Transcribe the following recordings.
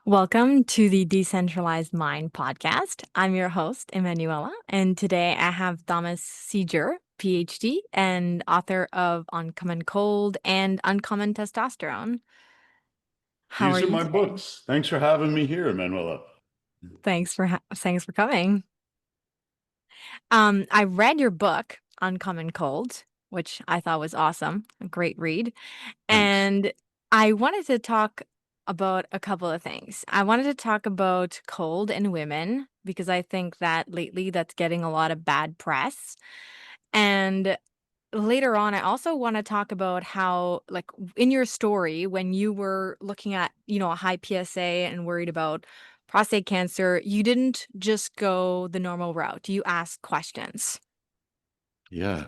Welcome to the Decentralized Mind Podcast. I'm your host, Emanuela, and today I have Thomas Seager, PhD, and author of Uncommon Cold and Uncommon Testosterone. How are These are you my today? books. Thanks for having me here, Emanuela. Thanks for coming. I read your book, Uncommon Cold, which I thought was awesome. A great read. Thanks. And I wanted to talk about a couple of things. I wanted to talk about cold in women because I think that lately that's getting a lot of bad press. And later on, I also want to talk about how, like, in your story, when you were looking at, a high PSA and worried about prostate cancer, you didn't just go the normal route. You asked questions. Yeah.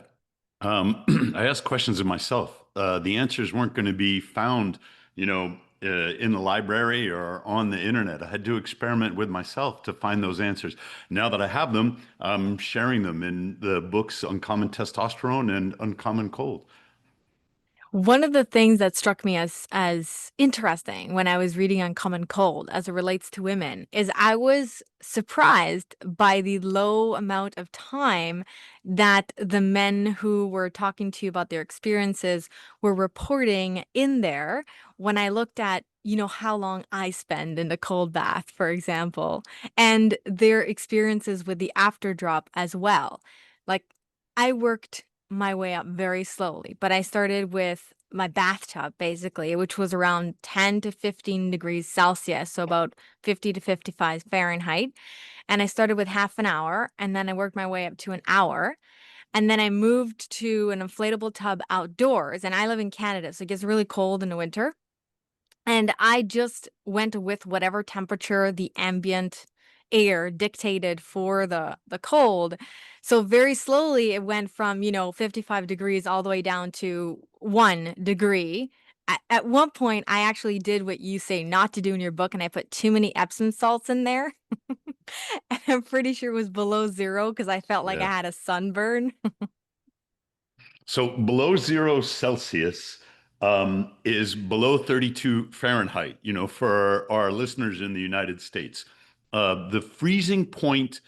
I asked questions of myself. The answers weren't going to be found, in the library or on the internet. I had to experiment with myself to find those answers. Now that I have them, I'm sharing them in the books Uncommon Testosterone and Uncommon Cold. One of the things that struck me as interesting when I was reading Uncommon Cold as it relates to women is I was surprised by the low amount of time that the men who were talking to you about their experiences were reporting in there when I looked at, how long I spend in the cold bath, for example, and their experiences with the after drop as well. Like I worked my way up very slowly, but I started with my bathtub basically, which was around 10 to 15 degrees Celsius, so about 50 to 55 Fahrenheit. And I started with half an hour, and then I worked my way up to an hour. And then I moved to an inflatable tub outdoors. And I live in Canada, so it gets really cold in the winter. And I just went with whatever temperature the ambient air dictated for the cold. So very slowly it went from, 55 degrees all the way down to 1 degree. At one point, I actually did what you say not to do in your book, and I put too many Epsom salts in there. And I'm pretty sure it was below zero because I felt like I Yeah. had a sunburn. So below 0 Celsius is below 32 Fahrenheit, for our listeners in the United States. The freezing point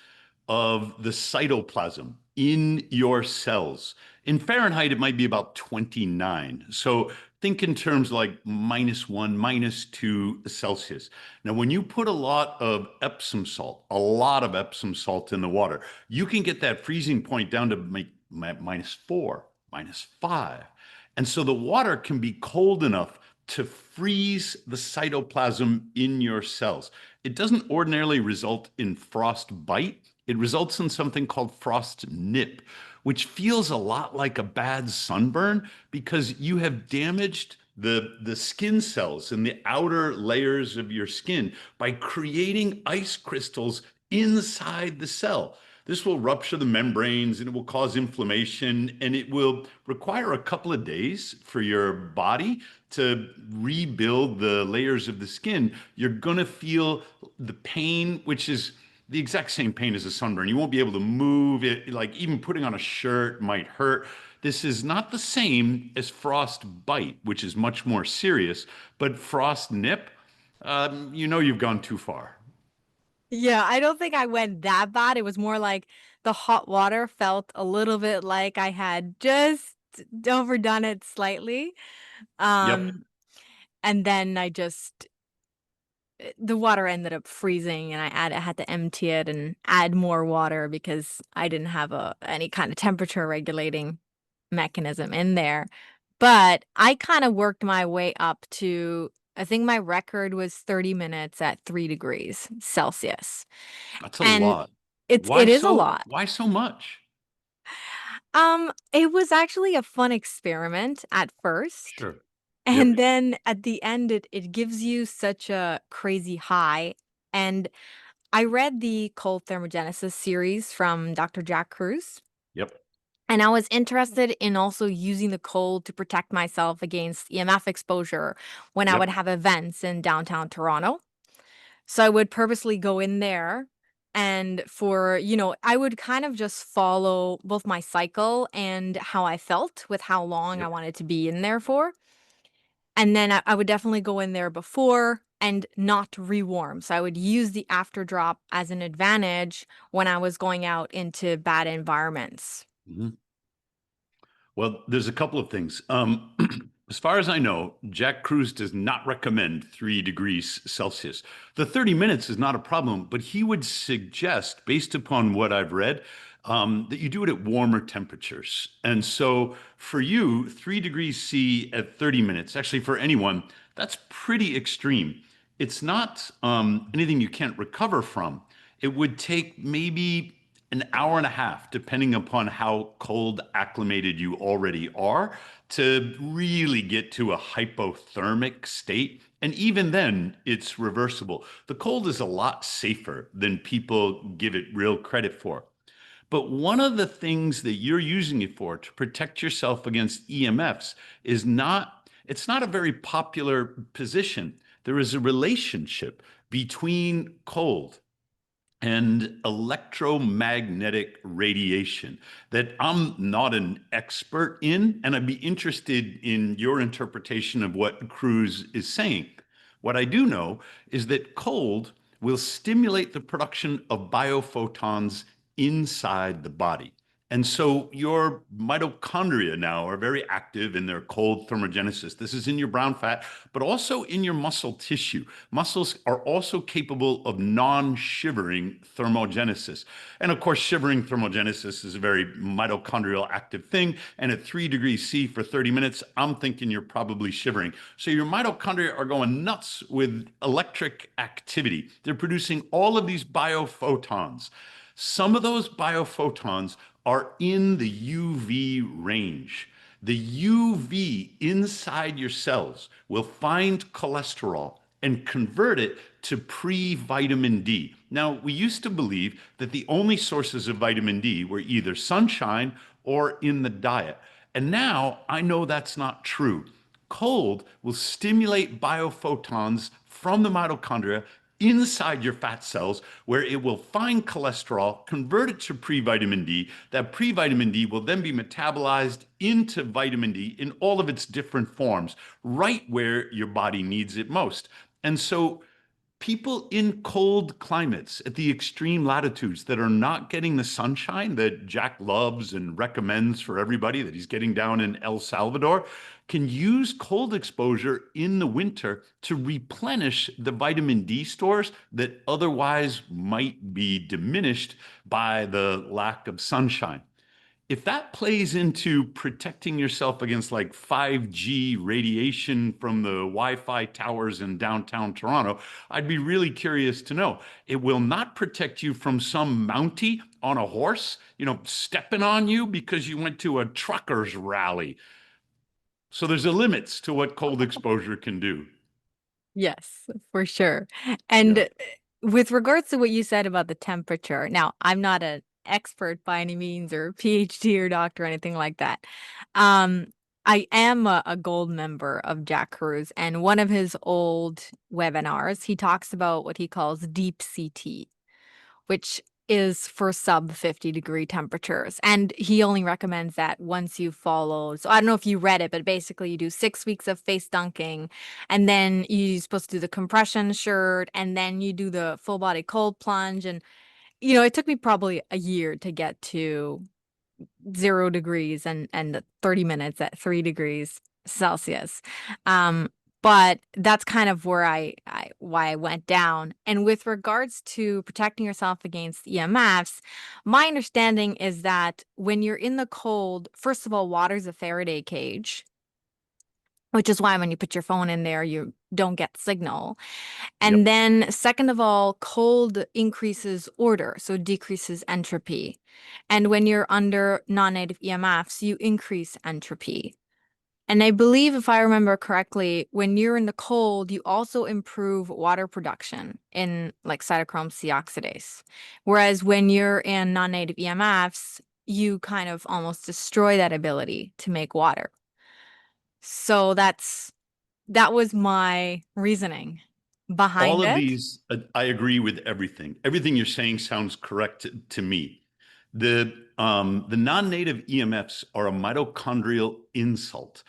of the cytoplasm in your cells. In Fahrenheit, it might be about 29. So think in terms like -1, -2 Celsius. Now, when you put a lot of Epsom salt, a lot of Epsom salt in the water, you can get that freezing point down to -4, -5. And so the water can be cold enough to freeze the cytoplasm in your cells. It doesn't ordinarily result in frostbite. It results in something called frost nip, which feels a lot like a bad sunburn because you have damaged the skin cells in the outer layers of your skin by creating ice crystals inside the cell. This will rupture the membranes and it will cause inflammation, and it will require a couple of days for your body to rebuild the layers of the skin. You're going to feel the pain, which is the exact same pain as a sunburn. You won't be able to move it. Like even putting on a shirt might hurt. This is not the same as frostbite, which is much more serious, but frost nip, you've gone too far. Yeah, I don't think I went that bad. It was more like the hot water felt a little bit like I had just overdone it slightly. Yep. Um, and then the water ended up freezing and I had to empty it and add more water because I didn't have any kind of temperature regulating mechanism in there. But I kind of worked my way up to, I think my record was 30 minutes at 3 degrees Celsius. That's a And lot. it is a lot. Why so much? It was actually a fun experiment at first, Sure. Yep. and then at the end it gives you such a crazy high. And I read the Cold Thermogenesis series from Dr. Jack Kruse, Yep. and I was interested in also using the cold to protect myself against EMF exposure when I would Yep. have events in downtown Toronto. So I would purposely go in there and I would kind of just follow both my cycle and how I felt with how long I Yep. wanted to be in there for. And then I would definitely go in there before. and not rewarm. So I would use the after drop as an advantage when I was going out into bad environments. Mhm. Well, there's a couple of things. As far as I know, Jack Cruz does not recommend 3 degrees Celsius. The 30 minutes is not a problem, but he would suggest, based upon what I've read, that you do it at warmer temperatures. And so for you, 3 degrees C at 30 minutes, actually for anyone, that's pretty extreme. It's not anything you can't recover from. It would take maybe an hour and a half, depending upon how cold acclimated you already are, to really get to a hypothermic state. And even then, it's reversible. The cold is a lot safer than people give it real credit for. But one of the things that you're using it for to protect yourself against EMFs is not, it's not a very popular position. There is a relationship between cold and electromagnetic radiation that I'm not an expert in, and I'd be interested in your interpretation of what Cruz is saying. What I do know is that cold will stimulate the production of biophotons inside the body. And so your mitochondria now are very active in their cold thermogenesis. This is in your brown fat, but also in your muscle tissue. Muscles are also capable of non-shivering thermogenesis. And of course, shivering thermogenesis is a very mitochondrial active thing. And at 3 degrees C for 30 minutes, I'm thinking you're probably shivering. So your mitochondria are going nuts with electric activity. They're producing all of these biophotons. Some of those biophotons are in the UV range. The UV inside your cells will find cholesterol and convert it to pre-vitamin D. Now, we used to believe that the only sources of vitamin D were either sunshine or in the diet. And now I know that's not true. Cold will stimulate biophotons from the mitochondria inside your fat cells where it will find cholesterol, convert it to pre-vitamin D. That pre-vitamin D will then be metabolized into vitamin D in all of its different forms, right where your body needs it most. And so people in cold climates at the extreme latitudes that are not getting the sunshine that Jack loves and recommends for everybody that he's getting down in El Salvador can use cold exposure in the winter to replenish the vitamin D stores that otherwise might be diminished by the lack of sunshine. If that plays into protecting yourself against like 5G radiation from the Wi-Fi towers in downtown Toronto, I'd be really curious to know. It will not protect you from some Mountie on a horse, stepping on you because you went to a truckers rally. So there's a limits to what cold exposure can do. Yes, for sure. Yeah. And with regards to what you said about the temperature, now I'm not an expert by any means or PhD or doctor or anything like that. Um, I am a gold member of Jack Cruz, and one of his old webinars, he talks about what he calls deep CT, which is for sub 50-degree temperatures. And he only recommends that once you follow. So I don't know if you read it, but basically you do 6 weeks of face dunking, and then you're supposed to do the compression shirt, and then you do the full body cold plunge. And, it took me probably a year to get to 0 degrees and the 30 minutes at 3 degrees Celsius. Um, but that's kind of where why I went down. And with regards to protecting yourself against EMFs, my understanding is that when you're in the cold, first of all, water's a Faraday cage, which is why when you put your phone in there, you don't get signal. And Yep. then, second of all, cold increases order, so decreases entropy. And when you're under non-native EMFs, you increase entropy. And I believe, if I remember correctly, when you're in the cold, you also improve water production in like cytochrome C oxidase. Whereas when you're in non-native EMFs, you kind of almost destroy that ability to make water. So that was my reasoning All behind of it. these, I agree with everything. Everything you're saying sounds correct to me. The non-native EMFs are a mitochondrial insult.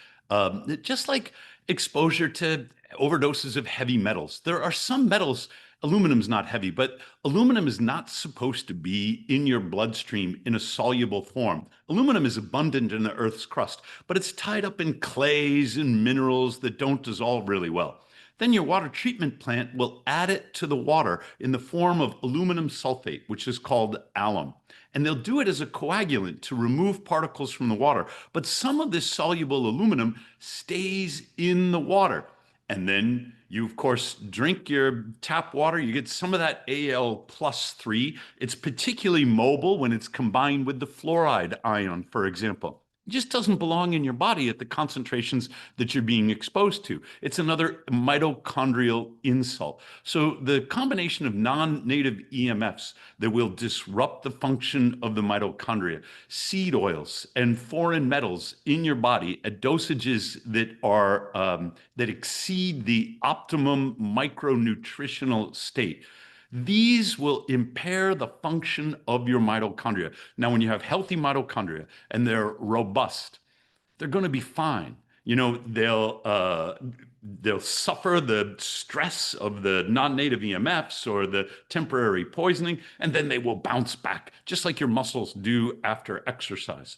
Just like exposure to overdoses of heavy metals. There are some metals, aluminum's not heavy, but aluminum is not supposed to be in your bloodstream in a soluble form. Aluminum is abundant in the Earth's crust, but it's tied up in clays and minerals that don't dissolve really well. Then your water treatment plant will add it to the water in the form of aluminum sulfate, which is called alum. And they'll do it as a coagulant to remove particles from the water. But some of this soluble aluminum stays in the water. And then you, of course, drink your tap water. You get some of that Al+3. It's particularly mobile when it's combined with the fluoride ion, for example. It just doesn't belong in your body at the concentrations that you're being exposed to. It's another mitochondrial insult. So the combination of non-native EMFs that will disrupt the function of the mitochondria, seed oils, and foreign metals in your body at dosages that are that exceed the optimum micronutritional state. These will impair the function of your mitochondria. Now, when you have healthy mitochondria and they're robust, they're going to be fine. They'll suffer the stress of the non-native EMFs or the temporary poisoning, and then they will bounce back, just like your muscles do after exercise.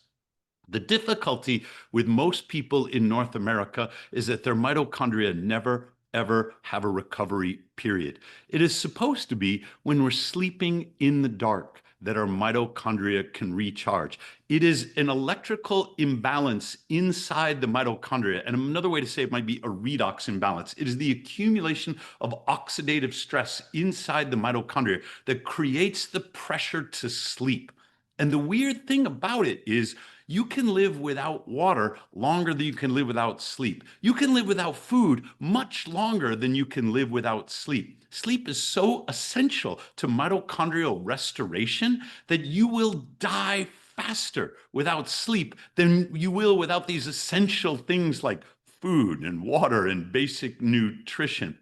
The difficulty with most people in North America is that their mitochondria never, ever have a recovery period. It is supposed to be when we're sleeping in the dark that our mitochondria can recharge. It is an electrical imbalance inside the mitochondria. And another way to say it might be a redox imbalance. It is the accumulation of oxidative stress inside the mitochondria that creates the pressure to sleep. And the weird thing about it is you can live without water longer than you can live without sleep. You can live without food much longer than you can live without sleep. Sleep is so essential to mitochondrial restoration that you will die faster without sleep than you will without these essential things like food and water and basic nutrition.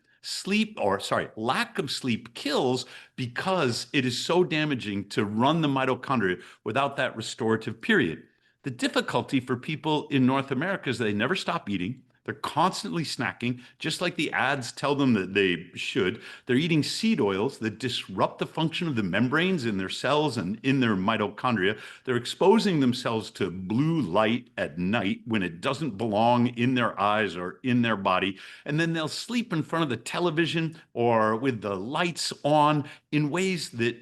Lack of sleep kills because it is so damaging to run the mitochondria without that restorative period. The difficulty for people in North America is they never stop eating. They're constantly snacking, just like the ads tell them that they should. They're eating seed oils that disrupt the function of the membranes in their cells and in their mitochondria. They're exposing themselves to blue light at night when it doesn't belong in their eyes or in their body. And then they'll sleep in front of the television or with the lights on in ways that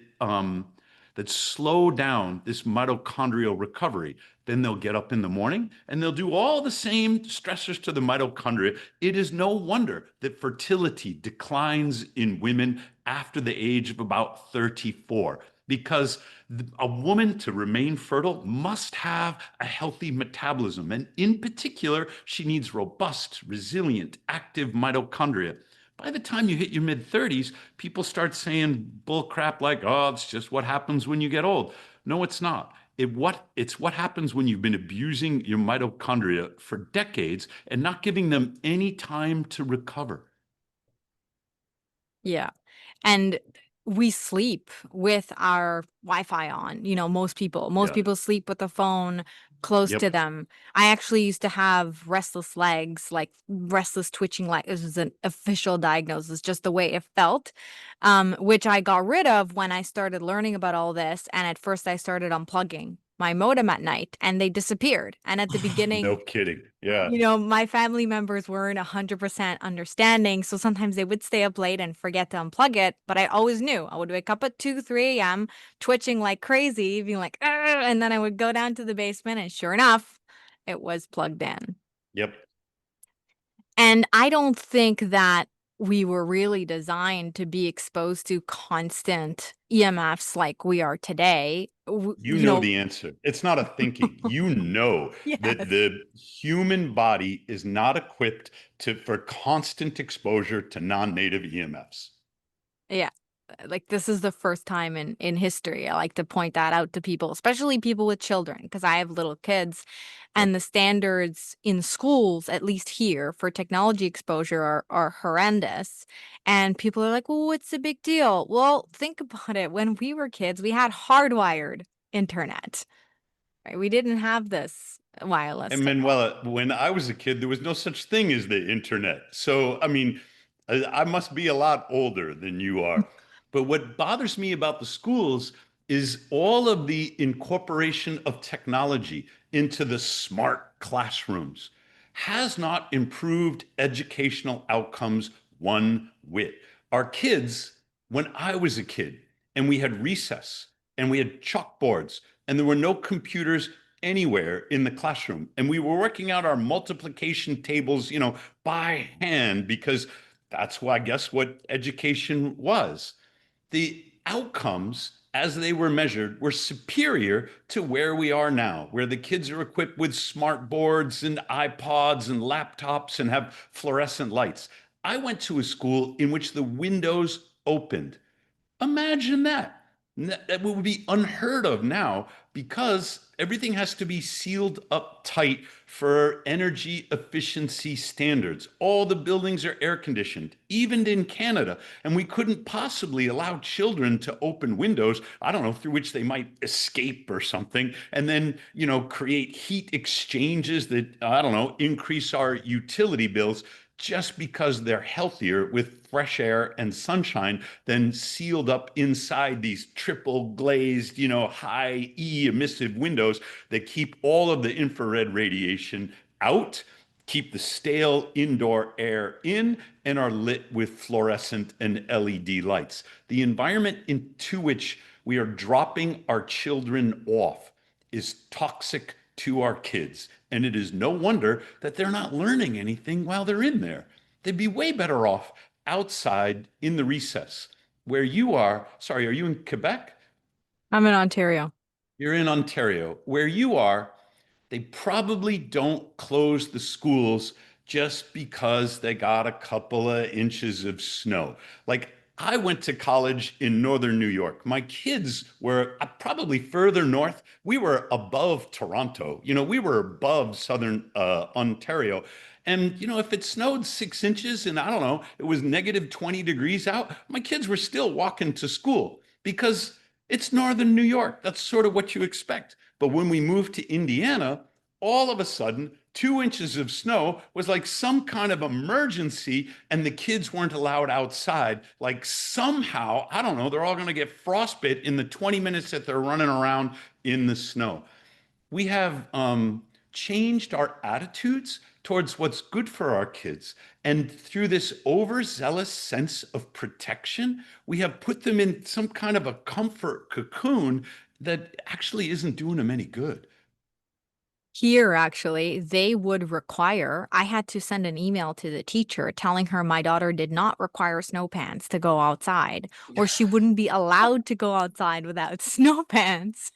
slow down this mitochondrial recovery. Then they'll get up in the morning and they'll do all the same stressors to the mitochondria. It is no wonder that fertility declines in women after the age of about 34, because a woman to remain fertile must have a healthy metabolism. And in particular, she needs robust, resilient, active mitochondria. By the time you hit your mid 30s, people start saying bull crap like, oh, it's just what happens when you get old. No, it's not. It's what happens when you've been abusing your mitochondria for decades and not giving them any time to recover. Yeah. And we sleep with our Wi-Fi on. Most Yeah. people sleep with the phone close to Yep. them. I actually used to have restless legs, like restless twitching legs. This was an official diagnosis, just the way it felt, which I got rid of when I started learning about all this. And at first I started unplugging my modem at night and they disappeared. And at the No beginning, kidding. Yeah. my family members weren't 100% understanding. So sometimes they would stay up late and forget to unplug it. But I always knew I would wake up at 2, 3 a.m., twitching like crazy, being like, "Arr!" And then I would go down to the basement. And sure enough, it was plugged in. Yep. And I don't think that we were really designed to be exposed to constant EMFs like we are today. You know the answer. It's not a thinking. You know that Yes. the human body is not equipped for constant exposure to non-native EMFs. Yeah. Like this is the first time in history. I like to point that out to people, especially people with children, because I have little kids Yep. and the standards in schools, at least here, for technology exposure are horrendous. And people are like, well, what's the big deal? Well, think about it. When we were kids, we had hardwired internet, right? We didn't have this wireless And technology. Manuela, when I was a kid, there was no such thing as the internet. So, I mean, I must be a lot older than you are. But what bothers me about the schools is all of the incorporation of technology into the smart classrooms has not improved educational outcomes one whit. Our kids, when I was a kid, and we had recess and we had chalkboards and there were no computers anywhere in the classroom. And we were working out our multiplication tables, by hand because that's what I guess what education was. The outcomes as they were measured were superior to where we are now, where the kids are equipped with smart boards and iPods and laptops and have fluorescent lights. I went to a school in which the windows opened. Imagine that. That would be unheard of now because everything has to be sealed up tight for energy efficiency standards. All the buildings are air conditioned, even in Canada. And we couldn't possibly allow children to open windows, I don't know, through which they might escape or something, and then, create heat exchanges that, I don't know, increase our utility bills just because they're healthier with fresh air and sunshine than sealed up inside these triple glazed, high E emissive windows that keep all of the infrared radiation out, keep the stale indoor air in, and are lit with fluorescent and LED lights. The environment into which we are dropping our children off is toxic to our kids. And it is no wonder that they're not learning anything while they're in there. They'd be way better off outside in the recess. Where you are, sorry, are you in Quebec? I'm in Ontario. You're in Ontario. Where you are, they probably don't close the schools just because they got a couple of inches of snow. Like I went to college in northern New York. My kids were probably further north. We were above Toronto. We were above southern Ontario. And, if it snowed 6 inches and I don't know, it was negative 20 degrees out, my kids were still walking to school because it's northern New York. That's sort of what you expect. But when we moved to Indiana, all of a sudden, 2 inches of snow was like some kind of emergency, and the kids weren't allowed outside. Like somehow, I don't know, they're all going to get frostbite in the 20 minutes that they're running around in the snow. We have changed our attitudes towards what's good for our kids. And through this overzealous sense of protection, we have put them in some kind of a comfort cocoon that actually isn't doing them any good. Here, actually, they would require, I had to send an email to the teacher telling her my daughter did not require snow pants to go outside, or she wouldn't be allowed to go outside without snow pants.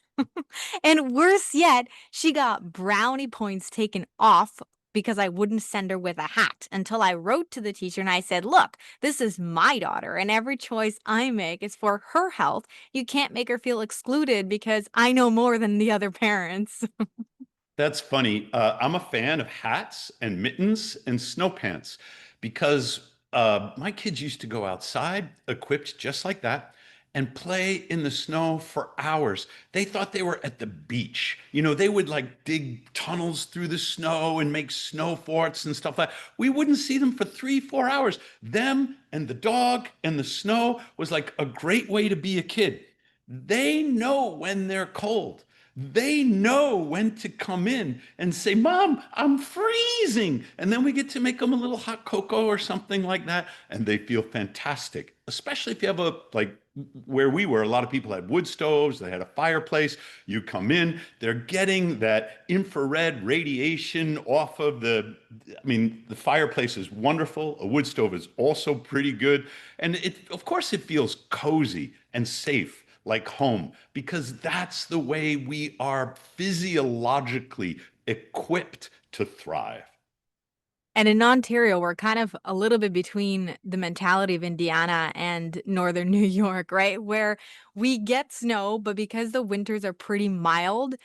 And worse yet, she got brownie points taken off because I wouldn't send her with a hat until I wrote to the teacher and I said, look, this is my daughter, and every choice I make is for her health. You can't make her feel excluded because I know more than the other parents. That's funny. I'm a fan of hats and mittens and snow pants because my kids used to go outside equipped just like that and play in the snow for hours. They thought they were at the beach. They would like dig tunnels through the snow and make snow forts and stuff like that. We wouldn't see them for 3, 4 hours. Them and the dog and the snow was like a great way to be a kid. They know when they're cold. They know when to come in and say, Mom, I'm freezing. And then we get to make them a little hot cocoa or something like that. And they feel fantastic, especially if you have like where we were, a lot of people had wood stoves, they had a fireplace. You come in, they're getting that infrared radiation off of the fireplace is wonderful. A wood stove is also pretty good. And of course, it feels cozy and safe like home, because that's the way we are physiologically equipped to thrive. And in Ontario, we're kind of a little bit between the mentality of Indiana and northern New York, right? Where we get snow, but because the winters are pretty mild,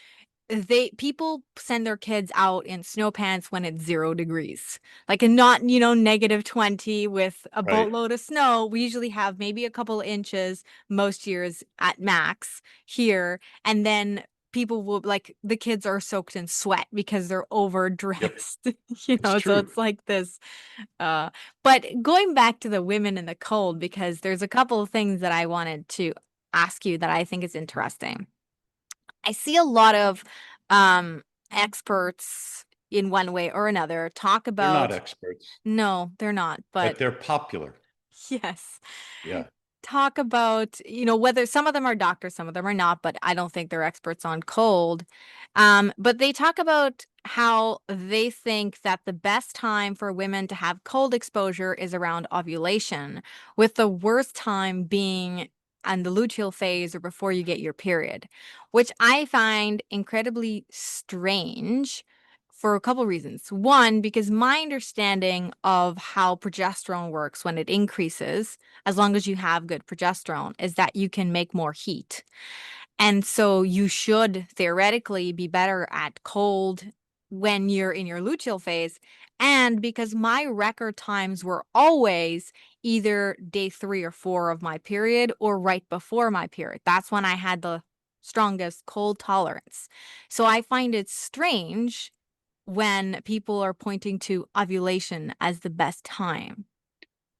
people send their kids out in snow pants when it's 0 degrees. Like and not, negative 20 with a Right. boatload of snow. We usually have maybe a couple of inches most years at max here. And then people will like the kids are soaked in sweat because they're Yep. overdressed, It's so true. it's like this. Uh, but going back to the women in the cold, because there's a couple of things that I wanted to ask you that I think is interesting. I see a lot of experts in one way or another talk They're not about, experts, no, they're not, but but they're popular. yes, Yeah. talk about, whether some of them are doctors, some of them are not, but I don't think they're experts on cold. But they talk about how they think that the best time for women to have cold exposure is around ovulation, with the worst time being on the luteal phase or before you get your period, which I find incredibly strange for a couple reasons. One, because my understanding of how progesterone works when it increases, as long as you have good progesterone, is that you can make more heat. And so you should theoretically be better at cold when you're in your luteal phase. And because my record times were always either day 3 or 4 of my period or right before my period, that's when I had the strongest cold tolerance. So I find it strange when people are pointing to ovulation as the best time.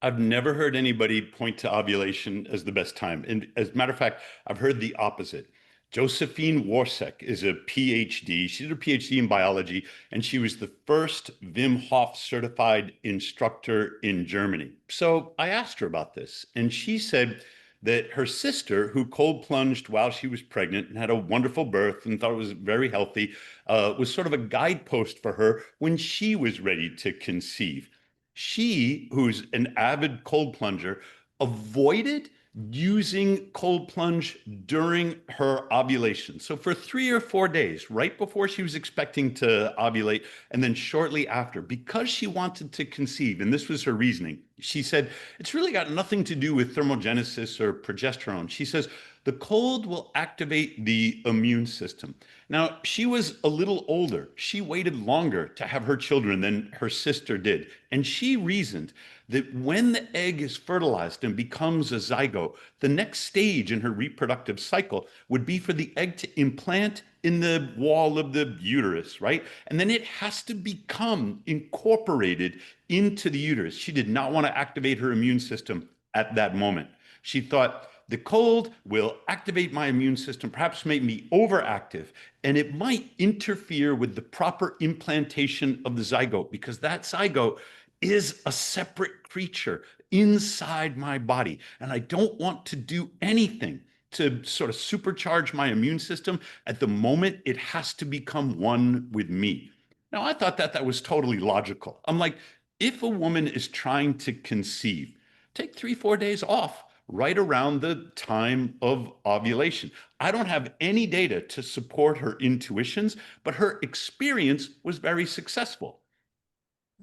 I've never heard anybody point to ovulation as the best time. And as a matter of fact, I've heard the opposite. Josephine Warsek is a PhD. She did a PhD in biology, and she was the first Wim Hof certified instructor in Germany. So I asked her about this, and she said that her sister, who cold plunged while she was pregnant and had a wonderful birth and thought it was very healthy, was sort of a guidepost for her when she was ready to conceive. She, who's an avid cold plunger, avoided using cold plunge during her ovulation. So for 3 or 4 days, right before she was expecting to ovulate, and then shortly after, because she wanted to conceive, and this was her reasoning, she said, it's really got nothing to do with thermogenesis or progesterone. She says, the cold will activate the immune system. Now, she was a little older. She waited longer to have her children than her sister did. And she reasoned that when the egg is fertilized and becomes a zygote, the next stage in her reproductive cycle would be for the egg to implant in the wall of the uterus, right? And then it has to become incorporated into the uterus. She did not want to activate her immune system at that moment. She thought, the cold will activate my immune system, perhaps make me overactive, and it might interfere with the proper implantation of the zygote because that zygote is a separate creature inside my body. And I don't want to do anything to sort of supercharge my immune system at the moment it has to become one with me. Now, I thought that that was totally logical. I'm like, if a woman is trying to conceive, take 3, 4 days off right around the time of ovulation. I don't have any data to support her intuitions, but her experience was very successful.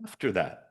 After that,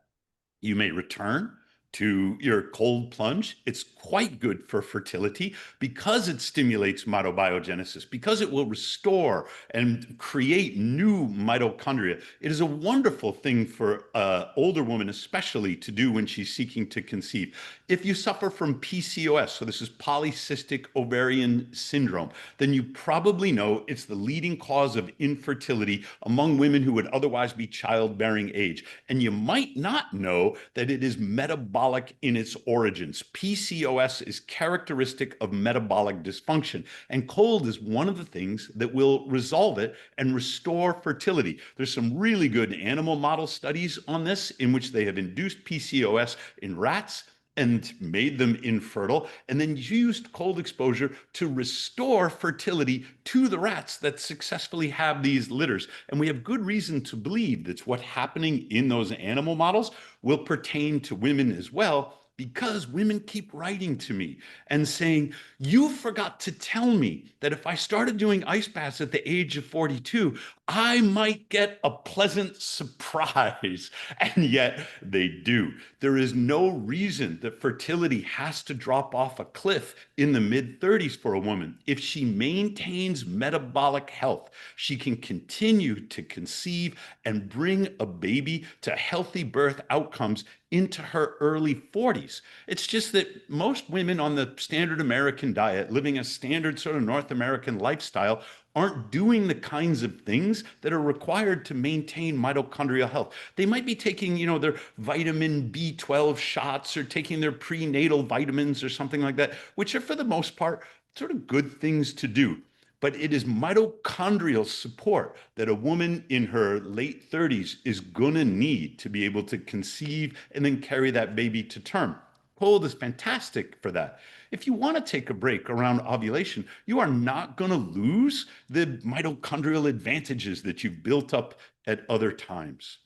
you may return to your cold plunge. It's quite good for fertility because it stimulates mitobiogenesis, because it will restore and create new mitochondria. It is a wonderful thing for an older woman, especially to do when she's seeking to conceive. If you suffer from PCOS, so this is polycystic ovarian syndrome, then you probably know it's the leading cause of infertility among women who would otherwise be childbearing age. And you might not know that it is metabolic in its origins. PCOS is characteristic of metabolic dysfunction, and cold is one of the things that will resolve it and restore fertility. There's some really good animal model studies on this in which they have induced PCOS in rats and made them infertile, and then used cold exposure to restore fertility to the rats that successfully have these litters. And we have good reason to believe that what's happening in those animal models will pertain to women as well, because women keep writing to me and saying, you forgot to tell me that if I started doing ice baths at the age of 42, I might get a pleasant surprise. And yet they do. There is no reason that fertility has to drop off a cliff in the mid 30s for a woman. If she maintains metabolic health, she can continue to conceive and bring a baby to healthy birth outcomes into her early 40s. It's just that most women on the standard American diet, living a standard sort of North American lifestyle, aren't doing the kinds of things that are required to maintain mitochondrial health. They might be taking, their vitamin B12 shots or taking their prenatal vitamins or something like that, which are for the most part sort of good things to do. But it is mitochondrial support that a woman in her late 30s is going to need to be able to conceive and then carry that baby to term. Cold is fantastic for that. If you want to take a break around ovulation, you are not going to lose the mitochondrial advantages that you've built up at other times.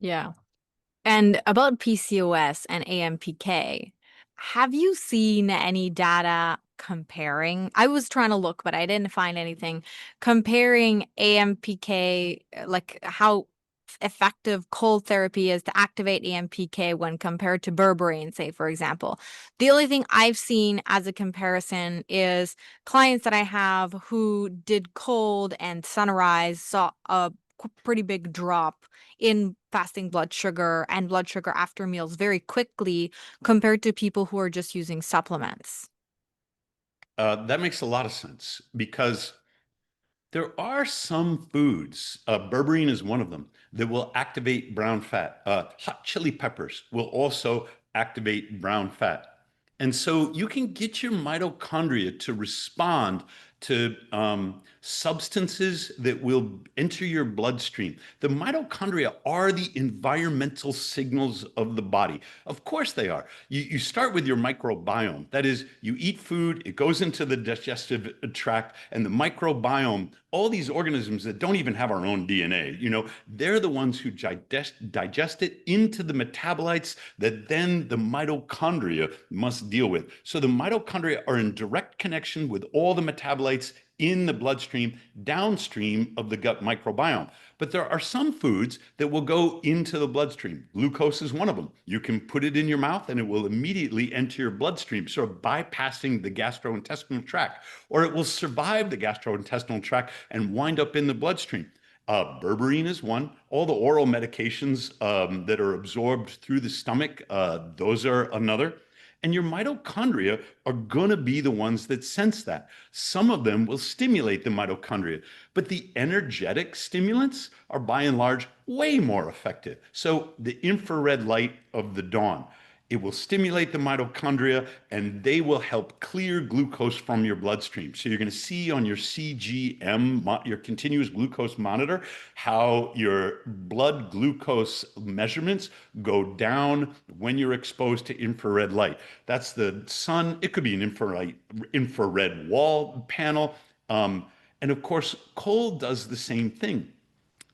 Yeah. And about PCOS and AMPK, have you seen any data comparing? I was trying to look, but I didn't find anything comparing AMPK, like how effective cold therapy is to activate AMPK when compared to berberine, say, for example. The only thing I've seen as a comparison is clients that I have who did cold and sunrise saw a pretty big drop in fasting blood sugar and blood sugar after meals very quickly compared to people who are just using supplements. That makes a lot of sense because there are some foods, berberine is one of them, that will activate brown fat. Hot chili peppers will also activate brown fat. And so you can get your mitochondria to respond to substances that will enter your bloodstream. The mitochondria are the environmental signals of the body. Of course they are. You start with your microbiome. That is, you eat food, it goes into the digestive tract, and the microbiome, all these organisms that don't even have our own DNA, they're the ones who digest it into the metabolites that then the mitochondria must deal with. So the mitochondria are in direct connection with all the metabolites in the bloodstream downstream of the gut microbiome. But there are some foods that will go into the bloodstream. Glucose is one of them. You can put it in your mouth and it will immediately enter your bloodstream, sort of bypassing the gastrointestinal tract, or it will survive the gastrointestinal tract and wind up in the bloodstream. Berberine is one. All the oral medications that are absorbed through the stomach, those are another. And your mitochondria are going to be the ones that sense that. Some of them will stimulate the mitochondria, but the energetic stimulants are by and large way more effective. So the infrared light of the dawn, it will stimulate the mitochondria and they will help clear glucose from your bloodstream. So you're going to see on your CGM, your continuous glucose monitor, how your blood glucose measurements go down when you're exposed to infrared light. That's the sun. It could be an infrared wall panel. And of course, coal does the same thing.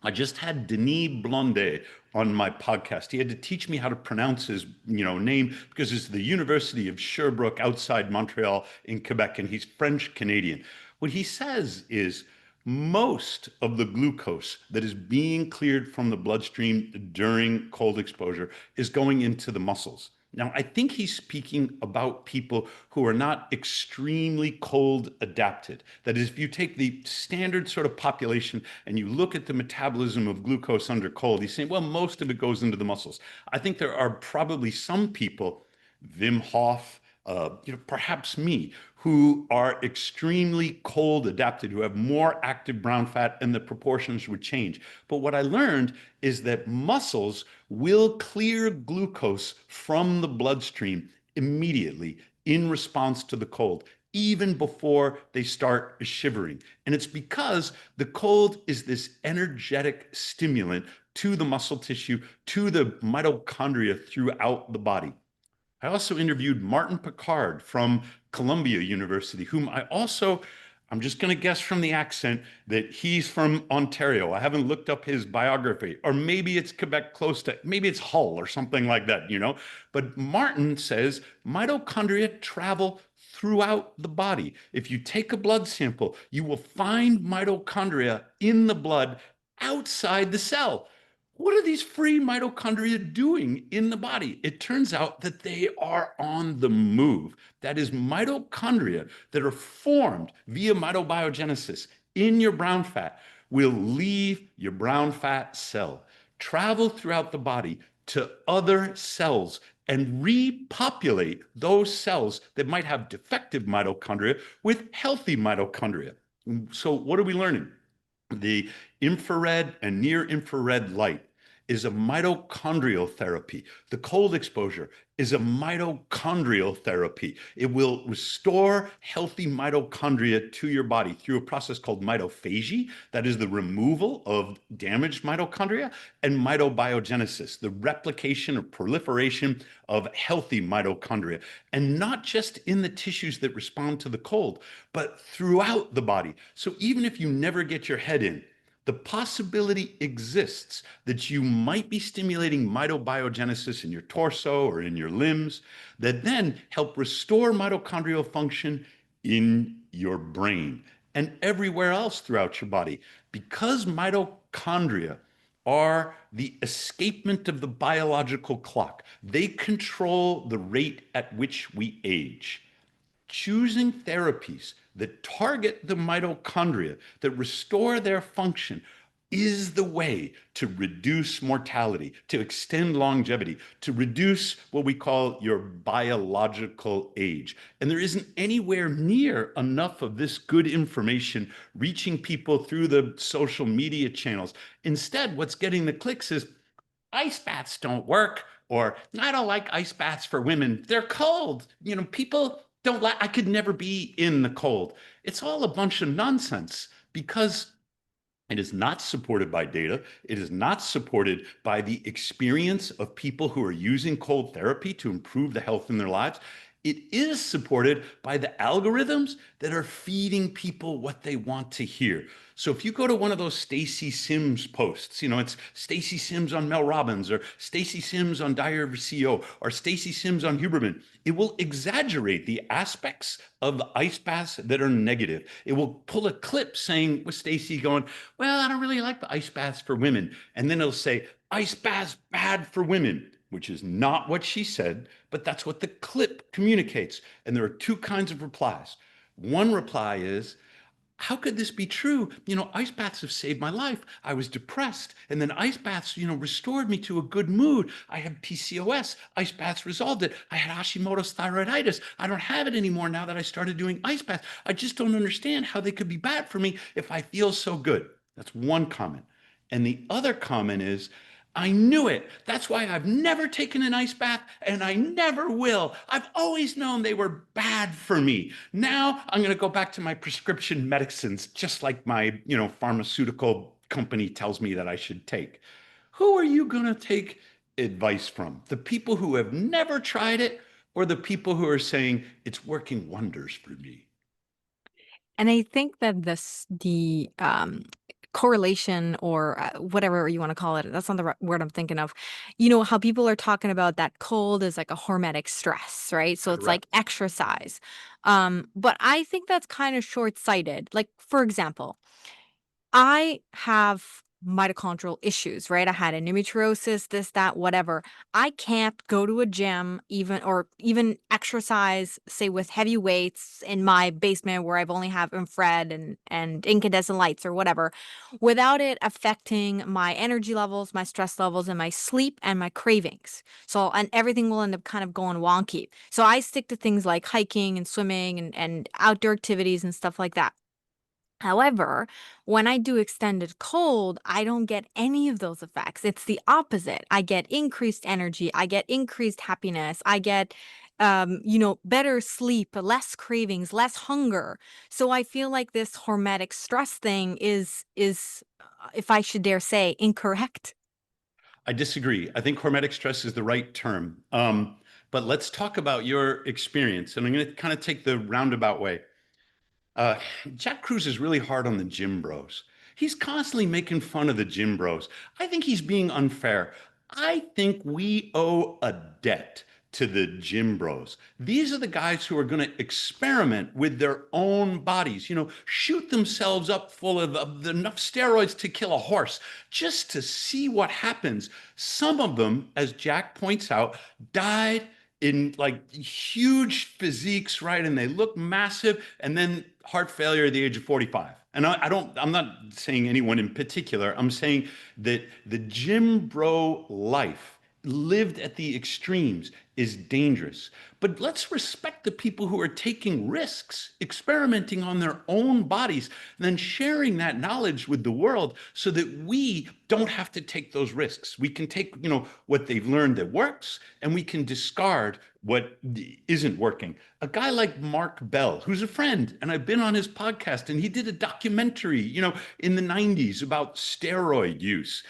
I just had Denis Blondet on my podcast. He had to teach me how to pronounce his, name because it's the University of Sherbrooke outside Montreal in Quebec, and he's French Canadian. What he says is most of the glucose that is being cleared from the bloodstream during cold exposure is going into the muscles. Now, I think he's speaking about people who are not extremely cold adapted. That is, if you take the standard sort of population and you look at the metabolism of glucose under cold, he's saying, well, most of it goes into the muscles. I think there are probably some people, Wim Hof, perhaps me, who are extremely cold adapted, who have more active brown fat, and the proportions would change. But what I learned is that muscles will clear glucose from the bloodstream immediately in response to the cold, even before they start shivering. And it's because the cold is this energetic stimulant to the muscle tissue, to the mitochondria throughout the body. I also interviewed Martin Picard from Columbia University, whom I'm just going to guess from the accent that he's from Ontario. I haven't looked up his biography, or maybe it's Quebec maybe it's Hull or something like that. But Martin says mitochondria travel throughout the body. If you take a blood sample, you will find mitochondria in the blood outside the cell. What are these free mitochondria doing in the body? It turns out that they are on the move. That is, mitochondria that are formed via mitobiogenesis in your brown fat will leave your brown fat cell, travel throughout the body to other cells, and repopulate those cells that might have defective mitochondria with healthy mitochondria. So, what are we learning? The infrared and near infrared light is a mitochondrial therapy. The cold exposure is a mitochondrial therapy. It will restore healthy mitochondria to your body through a process called mitophagy, that is the removal of damaged mitochondria, and mitobiogenesis, the replication or proliferation of healthy mitochondria, and not just in the tissues that respond to the cold, but throughout the body. So even if you never get your head in, the possibility exists that you might be stimulating mitobiogenesis in your torso or in your limbs that then help restore mitochondrial function in your brain and everywhere else throughout your body. Because mitochondria are the escapement of the biological clock, they control the rate at which we age. Choosing therapies that target the mitochondria, that restore their function, is the way to reduce mortality, to extend longevity, to reduce what we call your biological age. And there isn't anywhere near enough of this good information reaching people through the social media channels. Instead, what's getting the clicks is ice baths don't work, or I don't like ice baths for women. They're cold. People don't like, I could never be in the cold. It's all a bunch of nonsense because it is not supported by data. It is not supported by the experience of people who are using cold therapy to improve the health in their lives. It is supported by the algorithms that are feeding people what they want to hear. So if you go to one of those Stacy Sims posts, it's Stacy Sims on Mel Robbins or Stacy Sims on Diary of a CEO or Stacy Sims on Huberman, it will exaggerate the aspects of the ice baths that are negative. It will pull a clip saying with Stacy going, well, I don't really like the ice baths for women. And then it'll say, ice baths bad for women, which is not what she said, but that's what the clip communicates. And there are two kinds of replies. One reply is, how could this be true? Ice baths have saved my life. I was depressed, and then ice baths, restored me to a good mood. I have PCOS. Ice baths resolved it. I had Hashimoto's thyroiditis. I don't have it anymore now that I started doing ice baths. I just don't understand how they could be bad for me if I feel so good. That's one comment. And the other comment is, I knew it. That's why I've never taken an ice bath and I never will. I've always known they were bad for me. Now I'm going to go back to my prescription medicines, just like my, pharmaceutical company tells me that I should take. Who are you going to take advice from? The people who have never tried it or the people who are saying it's working wonders for me? And I think that the correlation or whatever you want to call it, that's not the word I'm thinking of. How people are talking about that cold is like a hormetic stress, right? So it's Correct. like exercise. But I think that's kind of short-sighted. Like, for example, I have mitochondrial issues, right? I had endometriosis, this, that, whatever. I can't go to a gym even exercise, say with heavy weights in my basement where I've only have infrared and incandescent lights or whatever, without it affecting my energy levels, my stress levels, and my sleep and my cravings. So and everything will end up kind of going wonky. So I stick to things like hiking and swimming and outdoor activities and stuff like that. However, when I do extended cold, I don't get any of those effects. It's the opposite. I get increased energy, I get increased happiness, I get better sleep, less cravings, less hunger. So I feel like this hormetic stress thing is if I should dare say, incorrect. I disagree. I think hormetic stress is the right term. But let's talk about your experience. And I'm going to kind of take the roundabout way. Uh, Jack Cruz is really hard on the gym bros. He's constantly making fun of the gym bros. I think he's being unfair. I think we owe a debt to the gym bros. These are the guys who are going to experiment with their own bodies, shoot themselves up full of enough steroids to kill a horse just to see what happens. Some of them, as Jack points out, died in like huge physiques, right? And they look massive, and then heart failure at the age of 45. And I'm not saying anyone in particular. I'm saying that the gym bro life lived at the extremes is dangerous. But let's respect the people who are taking risks, experimenting on their own bodies, and then sharing that knowledge with the world so that we don't have to take those risks. We can take, what they've learned that works, and we can discard what isn't working. A guy like Mark Bell, who's a friend, and I've been on his podcast, and he did a documentary, in the 90s about steroid use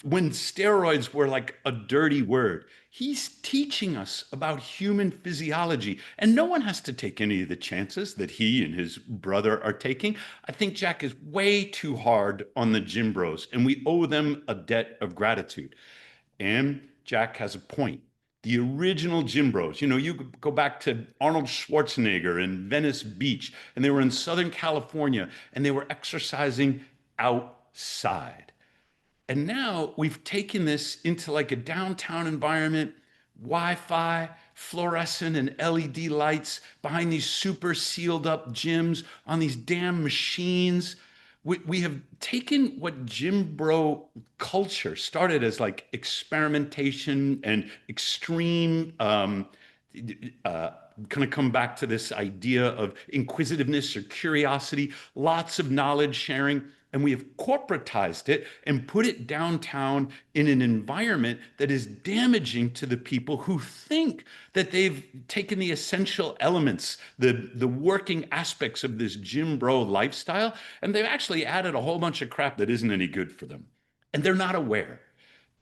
when steroids were like a dirty word. He's teaching us about human physiology, and no one has to take any of the chances that he and his brother are taking. I think Jack is way too hard on the gym bros, and we owe them a debt of gratitude. And Jack has a point. The original gym bros, you go back to Arnold Schwarzenegger in Venice Beach, and they were in Southern California, and they were exercising outside. And now we've taken this into like a downtown environment, Wi-Fi, fluorescent and LED lights behind these super sealed up gyms on these damn machines. We have taken what gym bro culture started as like experimentation and extreme, kind of come back to this idea of inquisitiveness or curiosity, lots of knowledge sharing, and we have corporatized it and put it downtown in an environment that is damaging to the people who think that they've taken the essential elements, the working aspects of this gym bro lifestyle, and they've actually added a whole bunch of crap that isn't any good for them. And they're not aware.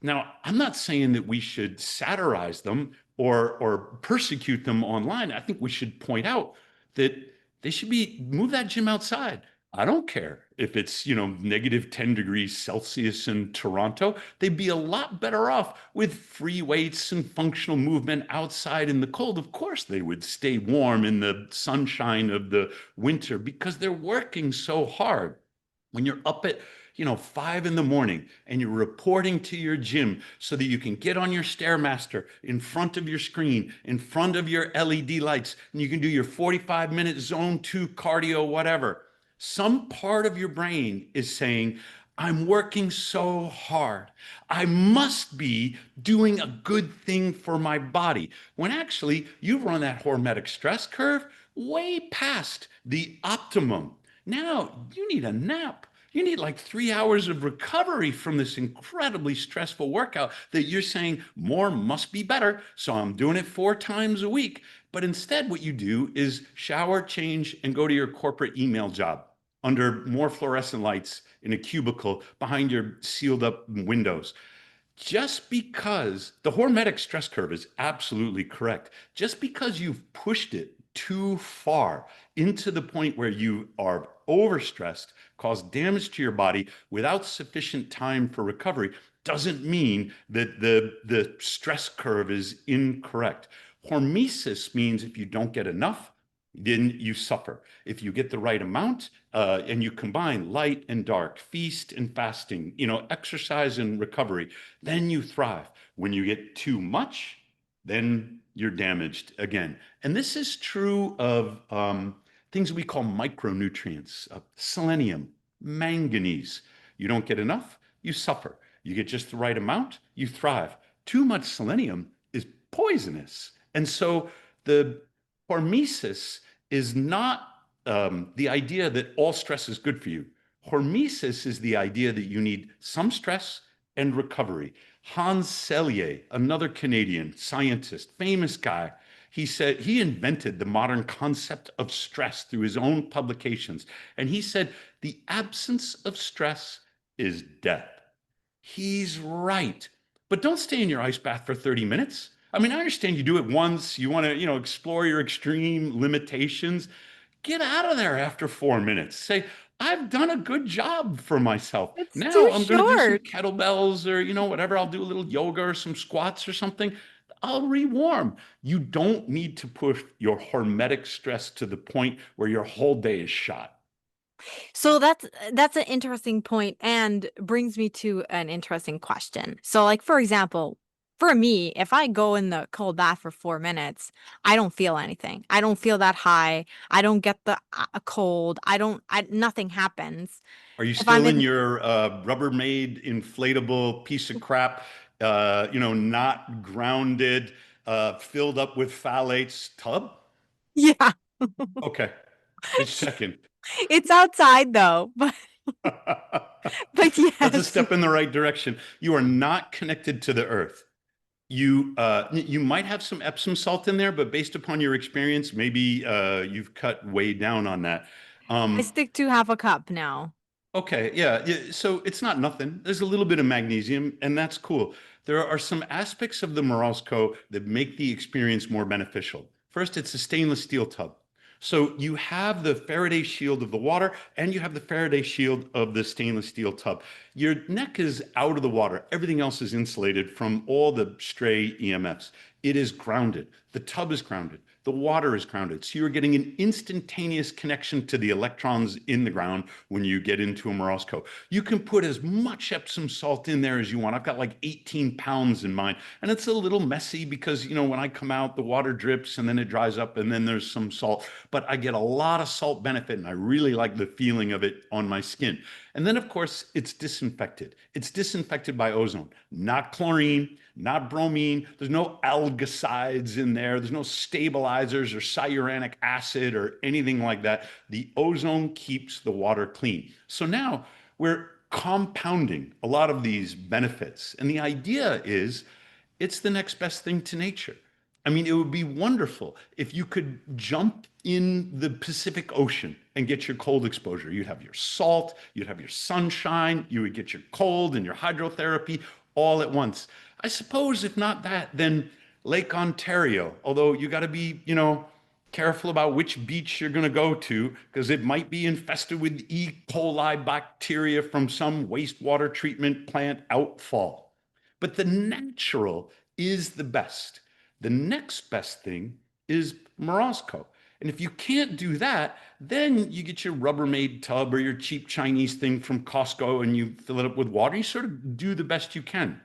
Now, I'm not saying that we should satirize them or persecute them online. I think we should point out that they should move that gym outside. I don't care if it's, negative 10 degrees Celsius in Toronto. They'd be a lot better off with free weights and functional movement outside in the cold. Of course, they would stay warm in the sunshine of the winter because they're working so hard. When you're up at 5 in the morning and you're reporting to your gym so that you can get on your Stairmaster in front of your screen, in front of your LED lights, and you can do your 45-minute zone 2 cardio, whatever. Some part of your brain is saying, I'm working so hard. I must be doing a good thing for my body. When actually you've run that hormetic stress curve way past the optimum. Now you need a nap. You need like 3 hours of recovery from this incredibly stressful workout that you're saying more must be better. So I'm doing it 4 times a week. But instead, what you do is shower, change, and go to your corporate email job under more fluorescent lights in a cubicle behind your sealed up windows. Just because the hormetic stress curve is absolutely correct, just because you've pushed it too far into the point where you are overstressed, cause damage to your body without sufficient time for recovery, doesn't mean that the stress curve is incorrect. Hormesis means if you don't get enough, then you suffer. If you get the right amount and you combine light and dark, feast and fasting, exercise and recovery, then you thrive. When you get too much, then you're damaged again. And this is true of things we call micronutrients, selenium, manganese. You don't get enough, you suffer. You get just the right amount, you thrive. Too much selenium is poisonous. And so the hormesis is not the idea that all stress is good for you. Hormesis is the idea that you need some stress and recovery. Hans Selye, another Canadian scientist, famous guy, he said he invented the modern concept of stress through his own publications. And he said, the absence of stress is death. He's right. But don't stay in your ice bath for 30 minutes. I mean, I understand you do it once, you want to, explore your extreme limitations. Get out of there after 4 minutes. Say, I've done a good job for myself. It's too Now I'm going to do some short. kettlebells or, whatever. I'll do a little yoga or some squats or something. I'll rewarm. You don't need to push your hormetic stress to the point where your whole day is shot. So that's an interesting point and brings me to an interesting question. So like for example, for me, if I go in the cold bath for 4 minutes, I don't feel anything. I don't feel that high. I don't get the cold. Nothing happens. Are you If I'm still in in your Rubbermaid inflatable piece of crap not grounded, filled up with phthalates tub? Yeah. Okay, just checking. It's outside though, but That's a yes. step in the right direction. You are not connected to the earth. You might have some Epsom salt in there, but based upon your experience, maybe you've cut way down on that. I Um, stick to half a cup now. Okay, yeah, yeah. So it's not nothing. There's a little bit of magnesium, and that's cool. There are some aspects of the Morosco that make the experience more beneficial. First, it's a stainless steel tub. So you have the Faraday shield of the water, and you have the Faraday shield of the stainless steel tub. Your neck is out of the water. Everything else is insulated from all the stray EMFs. It is grounded. The tub is grounded. The water is grounded. So you're getting an instantaneous connection to the electrons in the ground when you get into a Morosco. You can put as much Epsom salt in there as you want. I've got like 18 pounds in mine. And it's a little messy because, when I come out, the water drips and then it dries up and then there's some salt. But I get a lot of salt benefit and I really like the feeling of it on my skin. And then, of course, it's disinfected. It's disinfected by ozone, not chlorine, not bromine. There's no algicides in there. There's no stabilizers or cyanic acid or anything like that. The ozone keeps the water clean. So now we're compounding a lot of these benefits. And the idea is it's the next best thing to nature. I mean, it would be wonderful if you could jump in the Pacific Ocean and get your cold exposure. You'd have your salt, you'd have your sunshine, you would get your cold and your hydrotherapy all at once. I suppose if not that, then Lake Ontario, although you got to be, careful about which beach you're going to go to because it might be infested with E. coli bacteria from some wastewater treatment plant outfall. But the natural is the best. The next best thing is Morosco. And if you can't do that, then you get your Rubbermaid tub or your cheap Chinese thing from Costco and you fill it up with water. You sort of do the best you can.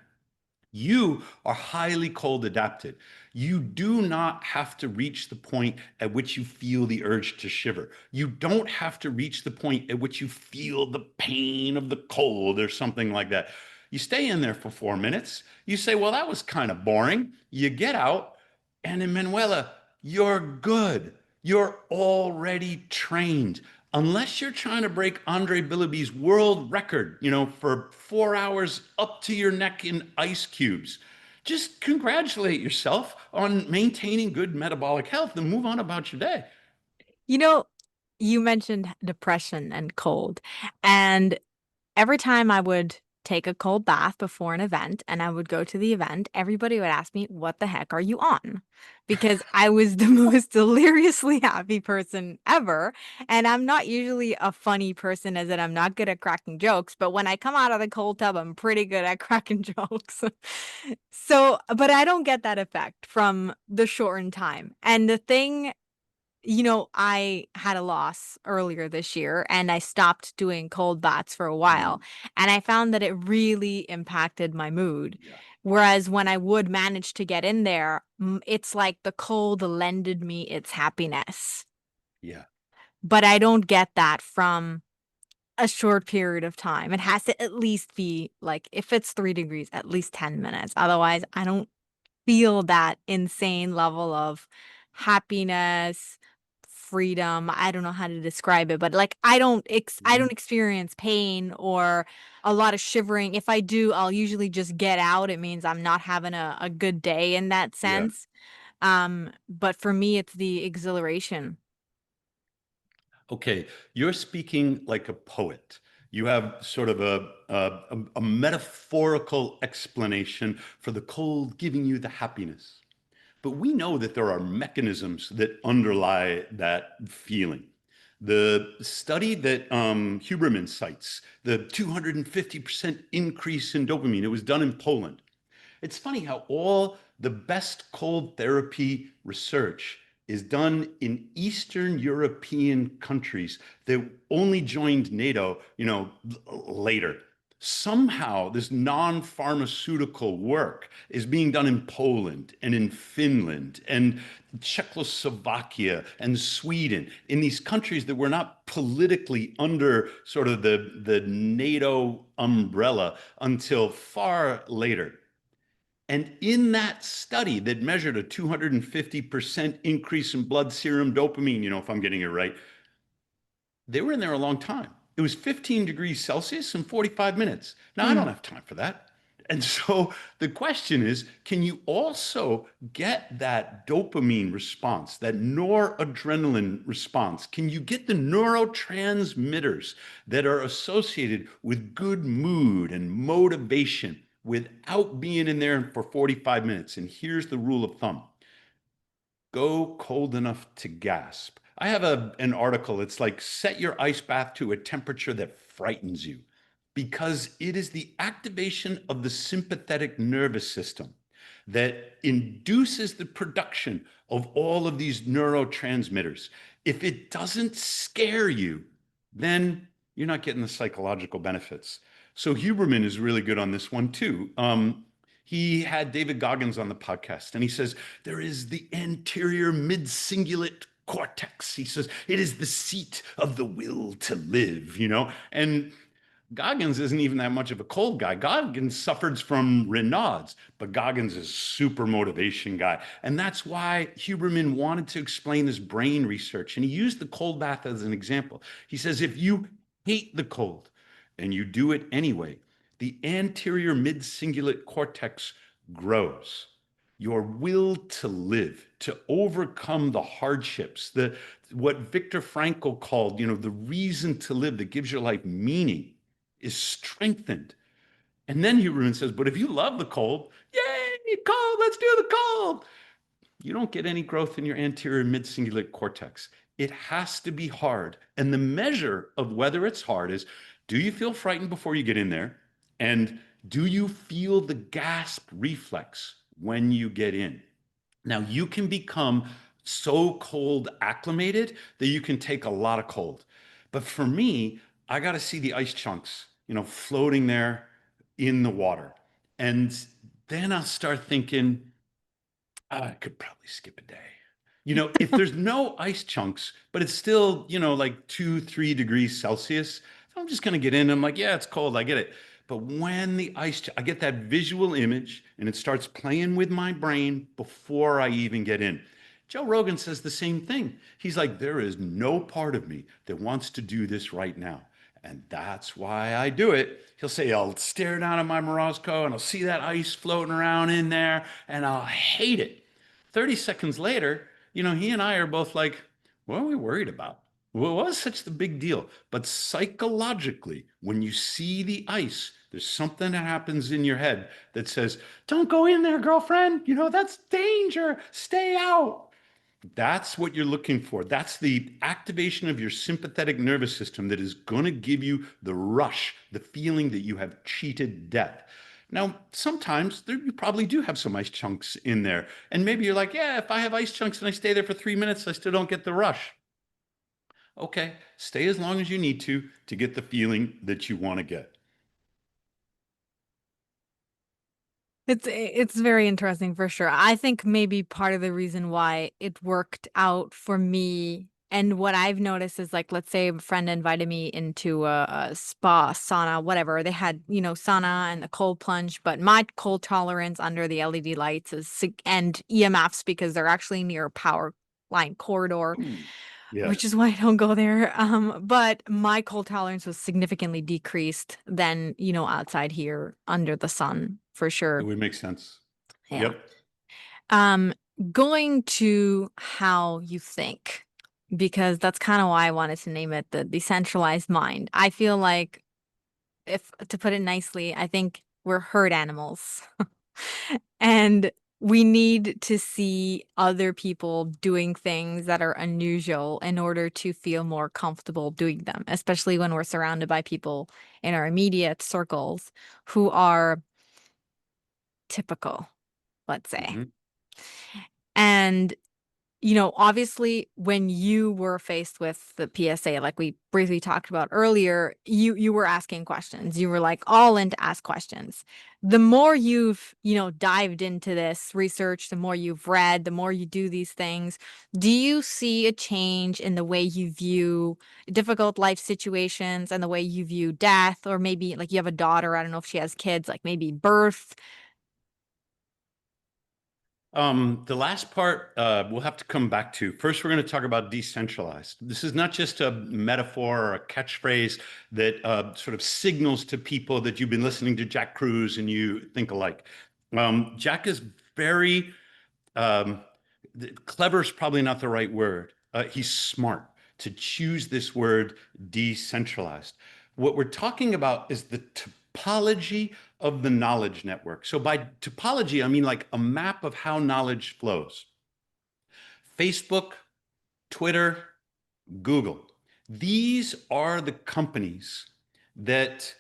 You are highly cold adapted. You do not have to reach the point at which you feel the urge to shiver. You don't have to reach the point at which you feel the pain of the cold or something like that. You stay in there for 4 minutes. You say, well, that was kind of boring. You get out, and Emanuela, you're good. You're already trained. Unless you're trying to break Andre Billuby's world record, for 4 hours up to your neck in ice cubes, just congratulate yourself on maintaining good metabolic health and move on about your day. You know, you mentioned depression and cold, and every time I would take a cold bath before an event and I would go to the event, everybody would ask me, "What the heck are you on?" Because I was the most deliriously happy person ever. And I'm not usually a funny person, as in I'm not good at cracking jokes, but when I come out of the cold tub, I'm pretty good at cracking jokes. So, but I don't get that effect from the shortened time. And the thing, I had a loss earlier this year and I stopped doing cold baths for a while. Mm, And I found that it really impacted my mood. yeah, Whereas when I would manage to get in there, it's like the cold lended me its happiness. yeah. But I don't get that from a short period of time. It has to at least be like, if it's 3 degrees, at least 10 minutes. Otherwise, I don't feel that insane level of happiness, freedom. I don't know how to describe it, but like I Mhm. don't experience pain or a lot of shivering. If I do, I'll usually just get out. It means I'm not having a good day in that Yeah. sense. But for me, it's the exhilaration. Okay, you're speaking like a poet. You have sort of a metaphorical explanation for the cold giving you the happiness. But we know that there are mechanisms that underlie that feeling. The study that Huberman cites, the 250% increase in dopamine, it was done in Poland. It's funny how all the best cold therapy research is done in Eastern European countries that only joined NATO, later. Somehow, this non pharmaceutical work is being done in Poland and in Finland and Czechoslovakia and Sweden, in these countries that were not politically under sort of the NATO umbrella until far later. And in that study that measured a 250% increase in blood serum dopamine, if I'm getting it right, they were in there a long time. It was 15 degrees Celsius in 45 minutes. Now, I Hmm. don't have time for that. And so the question is, can you also get that dopamine response, that noradrenaline response? Can you get the neurotransmitters that are associated with good mood and motivation without being in there for 45 minutes? And here's the rule of thumb: go cold enough to gasp. I have an article. It's like, set your ice bath to a temperature that frightens you, because it is the activation of the sympathetic nervous system that induces the production of all of these neurotransmitters. If it doesn't scare you, then you're not getting the psychological benefits. So Huberman is really good on this one too. He had David Goggins on the podcast, and he says there is the anterior mid-cingulate cortex. He says it is the seat of the will to live. And Goggins isn't even that much of a cold guy. Goggins suffers from Raynaud's, but Goggins is a super motivation guy. And that's why Huberman wanted to explain this brain research. And he used the cold bath as an example. He says, if you hate the cold and you do it anyway, the anterior mid-cingulate cortex grows. Your will to live, to overcome the hardships, what Viktor Frankl called, the reason to live that gives your life meaning, is strengthened. And then Huberman says, but if you love the cold, yay, cold, let's do the cold. You don't get any growth in your anterior mid-cingulate cortex. It has to be hard. And the measure of whether it's hard is, do you feel frightened before you get in there? And do you feel the gasp reflex when you get in? Now, you can become so cold acclimated that you can take a lot of cold. But for me, I got to see the ice chunks, floating there in the water. And then I'll start thinking, I could probably skip a day. If there's no ice chunks, but it's still, like 2, 3 degrees Celsius, I'm just going to get in. I'm like, yeah, it's cold. I get it. But when I get that visual image and it starts playing with my brain before I even get in. Joe Rogan says the same thing. He's like, there is no part of me that wants to do this right now. And that's why I do it. He'll say, I'll stare down at my Morozko and I'll see that ice floating around in there and I'll hate it. 30 seconds later, he and I are both like, what are we worried about? What was such the big deal? But psychologically, when you see the ice, there's something that happens in your head that says, don't go in there, girlfriend. That's danger. Stay out. That's what you're looking for. That's the activation of your sympathetic nervous system that is going to give you the rush, the feeling that you have cheated death. Now, sometimes you probably do have some ice chunks in there. And maybe you're like, yeah, if I have ice chunks and I stay there for 3 minutes, I still don't get the rush. Okay, stay as long as you need to get the feeling that you want to get. It's very interesting for sure. I think maybe part of the reason why it worked out for me and what I've noticed is like, let's say a friend invited me into a spa, sauna, whatever. They had, sauna and the cold plunge, but my cold tolerance under the LED lights and EMFs because they're actually near a power line corridor, Ooh, which yes, is why I don't go there. But my cold tolerance was significantly decreased than, outside here under the sun for it sure. would make sense. Yeah. Yep. Um, Going to how you think, because that's kind of why I wanted to name it the decentralized mind. I feel like, if to put it nicely, I think we're herd animals. And we need to see other people doing things that are unusual in order to feel more comfortable doing them, especially when we're surrounded by people in our immediate circles who are typical, let's say. Hmm. And obviously when you were faced with the PSA, like we briefly talked about earlier, you were asking questions. You were like all in to ask questions. The more you've, dived into this research, the more you've read, the more you do these things, do you see a change in the way you view difficult life situations and the way you view death? Or maybe like you have a daughter, I don't know if she has kids, like maybe birth. The last part we'll have to come back to. First, we're going to talk about decentralized. This is not just a metaphor or a catchphrase that sort of signals to people that you've been listening to Jack Kruse and you think alike. Jack is very um, clever is probably not the right word. He's smart to choose this word decentralized. What we're talking about is the topology of the knowledge network. So by topology, I mean like a map of how knowledge flows. Facebook, Twitter, Google. These are the companies that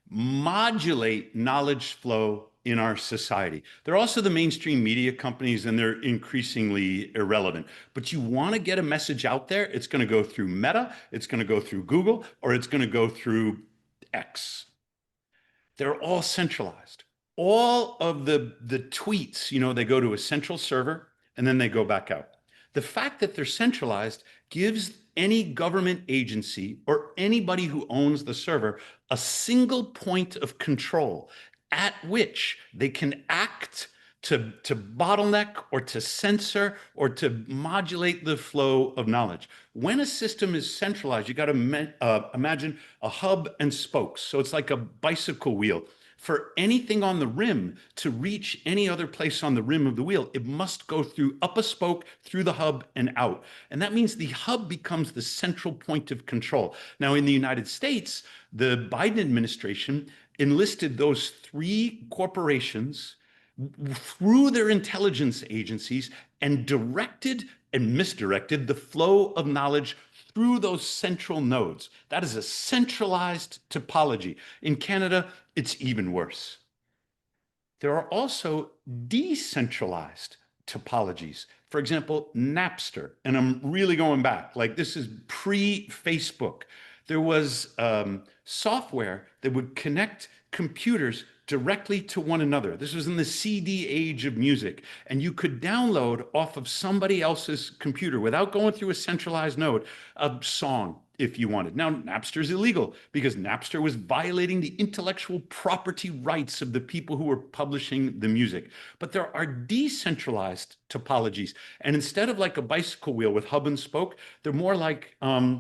modulate knowledge flow in our society. They're also the mainstream media companies, and they're increasingly irrelevant. But you want to get a message out there, it's going to go through Meta, it's going to go through Google, or it's going to go through X. They're all centralized. All of the tweets, they go to a central server and then they go back out. The fact that they're centralized gives any government agency or anybody who owns the server a single point of control at which they can act to bottleneck or to censor or to modulate the flow of knowledge. When a system is centralized, you got to imagine a hub and spokes. So it's like a bicycle wheel. For anything on the rim to reach any other place on the rim of the wheel, it must go through up a spoke, through the hub, and out. And that means the hub becomes the central point of control. Now, in the United States, the Biden administration enlisted those three corporations through their intelligence agencies and directed and misdirected the flow of knowledge through those central nodes. That is a centralized topology. In Canada, it's even worse. There are also decentralized topologies. For example, Napster, and I'm really going back, like this is pre-Facebook. There was software that would connect computers directly to one another. This was in the CD age of music, and you could download off of somebody else's computer without going through a centralized node a song if you wanted. Now, Napster is illegal because Napster was violating the intellectual property rights of the people who were publishing the music. But there are decentralized topologies, and instead of like a bicycle wheel with hub and spoke, they're more like a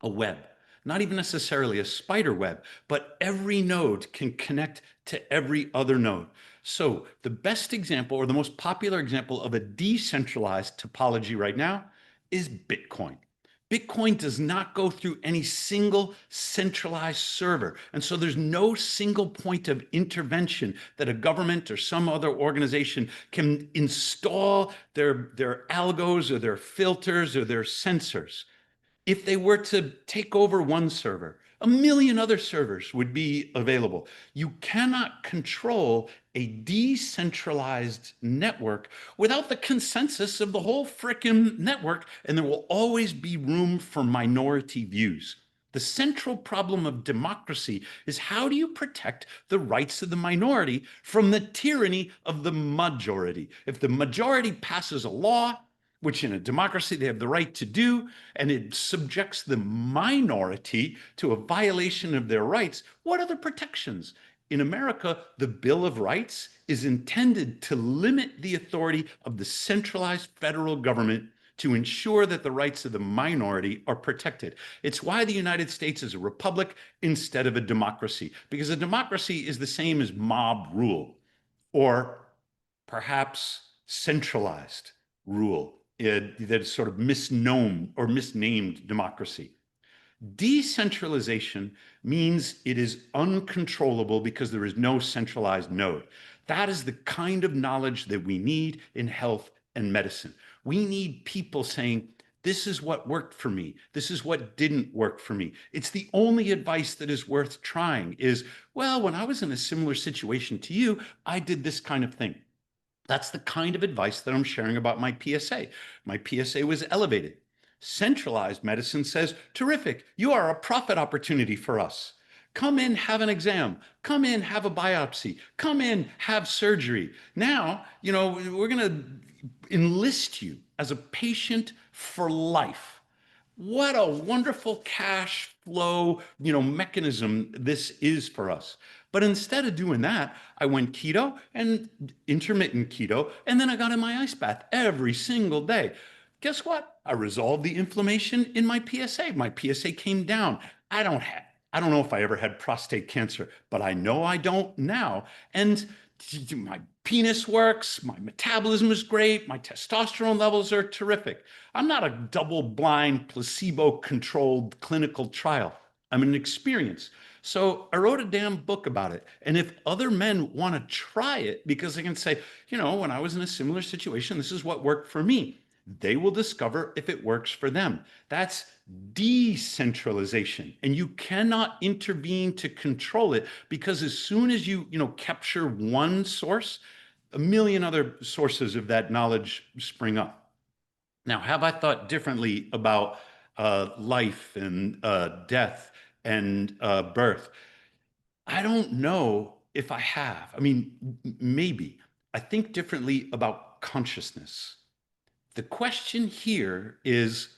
web. Not even necessarily a spider web, but every node can connect to every other node. So the best example, or the most popular example of a decentralized topology right now is Bitcoin. Bitcoin does not go through any single centralized server. And so there's no single point of intervention that a government or some other organization can install their algos or their filters or their sensors. If they were to take over one server, a million other servers would be available. You cannot control a decentralized network without the consensus of the whole frickin' network, and there will always be room for minority views. The central problem of democracy is how do you protect the rights of the minority from the tyranny of the majority? If the majority passes a law, which in a democracy they have the right to do, and it subjects the minority to a violation of their rights, what are the protections? In America, the Bill of Rights is intended to limit the authority of the centralized federal government to ensure that the rights of the minority are protected. It's why the United States is a republic instead of a democracy, because a democracy is the same as mob rule, or perhaps centralized rule that is sort of misnomed or misnamed democracy. Decentralization means it is uncontrollable because there is no centralized node. That is the kind of knowledge that we need in health and medicine. We need people saying, this is what worked for me. This is what didn't work for me. It's the only advice that is worth trying is, well, when I was in a similar situation to you, I did this kind of thing. That's the kind of advice that I'm sharing about my PSA. My PSA was elevated. Centralized medicine says, terrific, you are a profit opportunity for us. Come in, have an exam. Come in, have a biopsy. Come in, have surgery. Now, we're going to enlist you as a patient for life. What a wonderful cash flow, mechanism this is for us. But instead of doing that, I went keto and intermittent keto, and then I got in my ice bath every single day. Guess what? I resolved the inflammation in my PSA. My PSA came down. I don't know if I ever had prostate cancer, but I know I don't now. And my penis works, my metabolism is great, my testosterone levels are terrific. I'm not a double-blind, placebo-controlled clinical trial. I'm an experience. So I wrote a damn book about it. And if other men want to try it, because they can say, when I was in a similar situation, this is what worked for me, they will discover if it works for them. That's decentralization. And you cannot intervene to control it, because as soon as you capture one source, a million other sources of that knowledge spring up. Now, have I thought differently about life and death and birth? I don't know if I have. I mean, maybe. I think differently about consciousness. The question here is,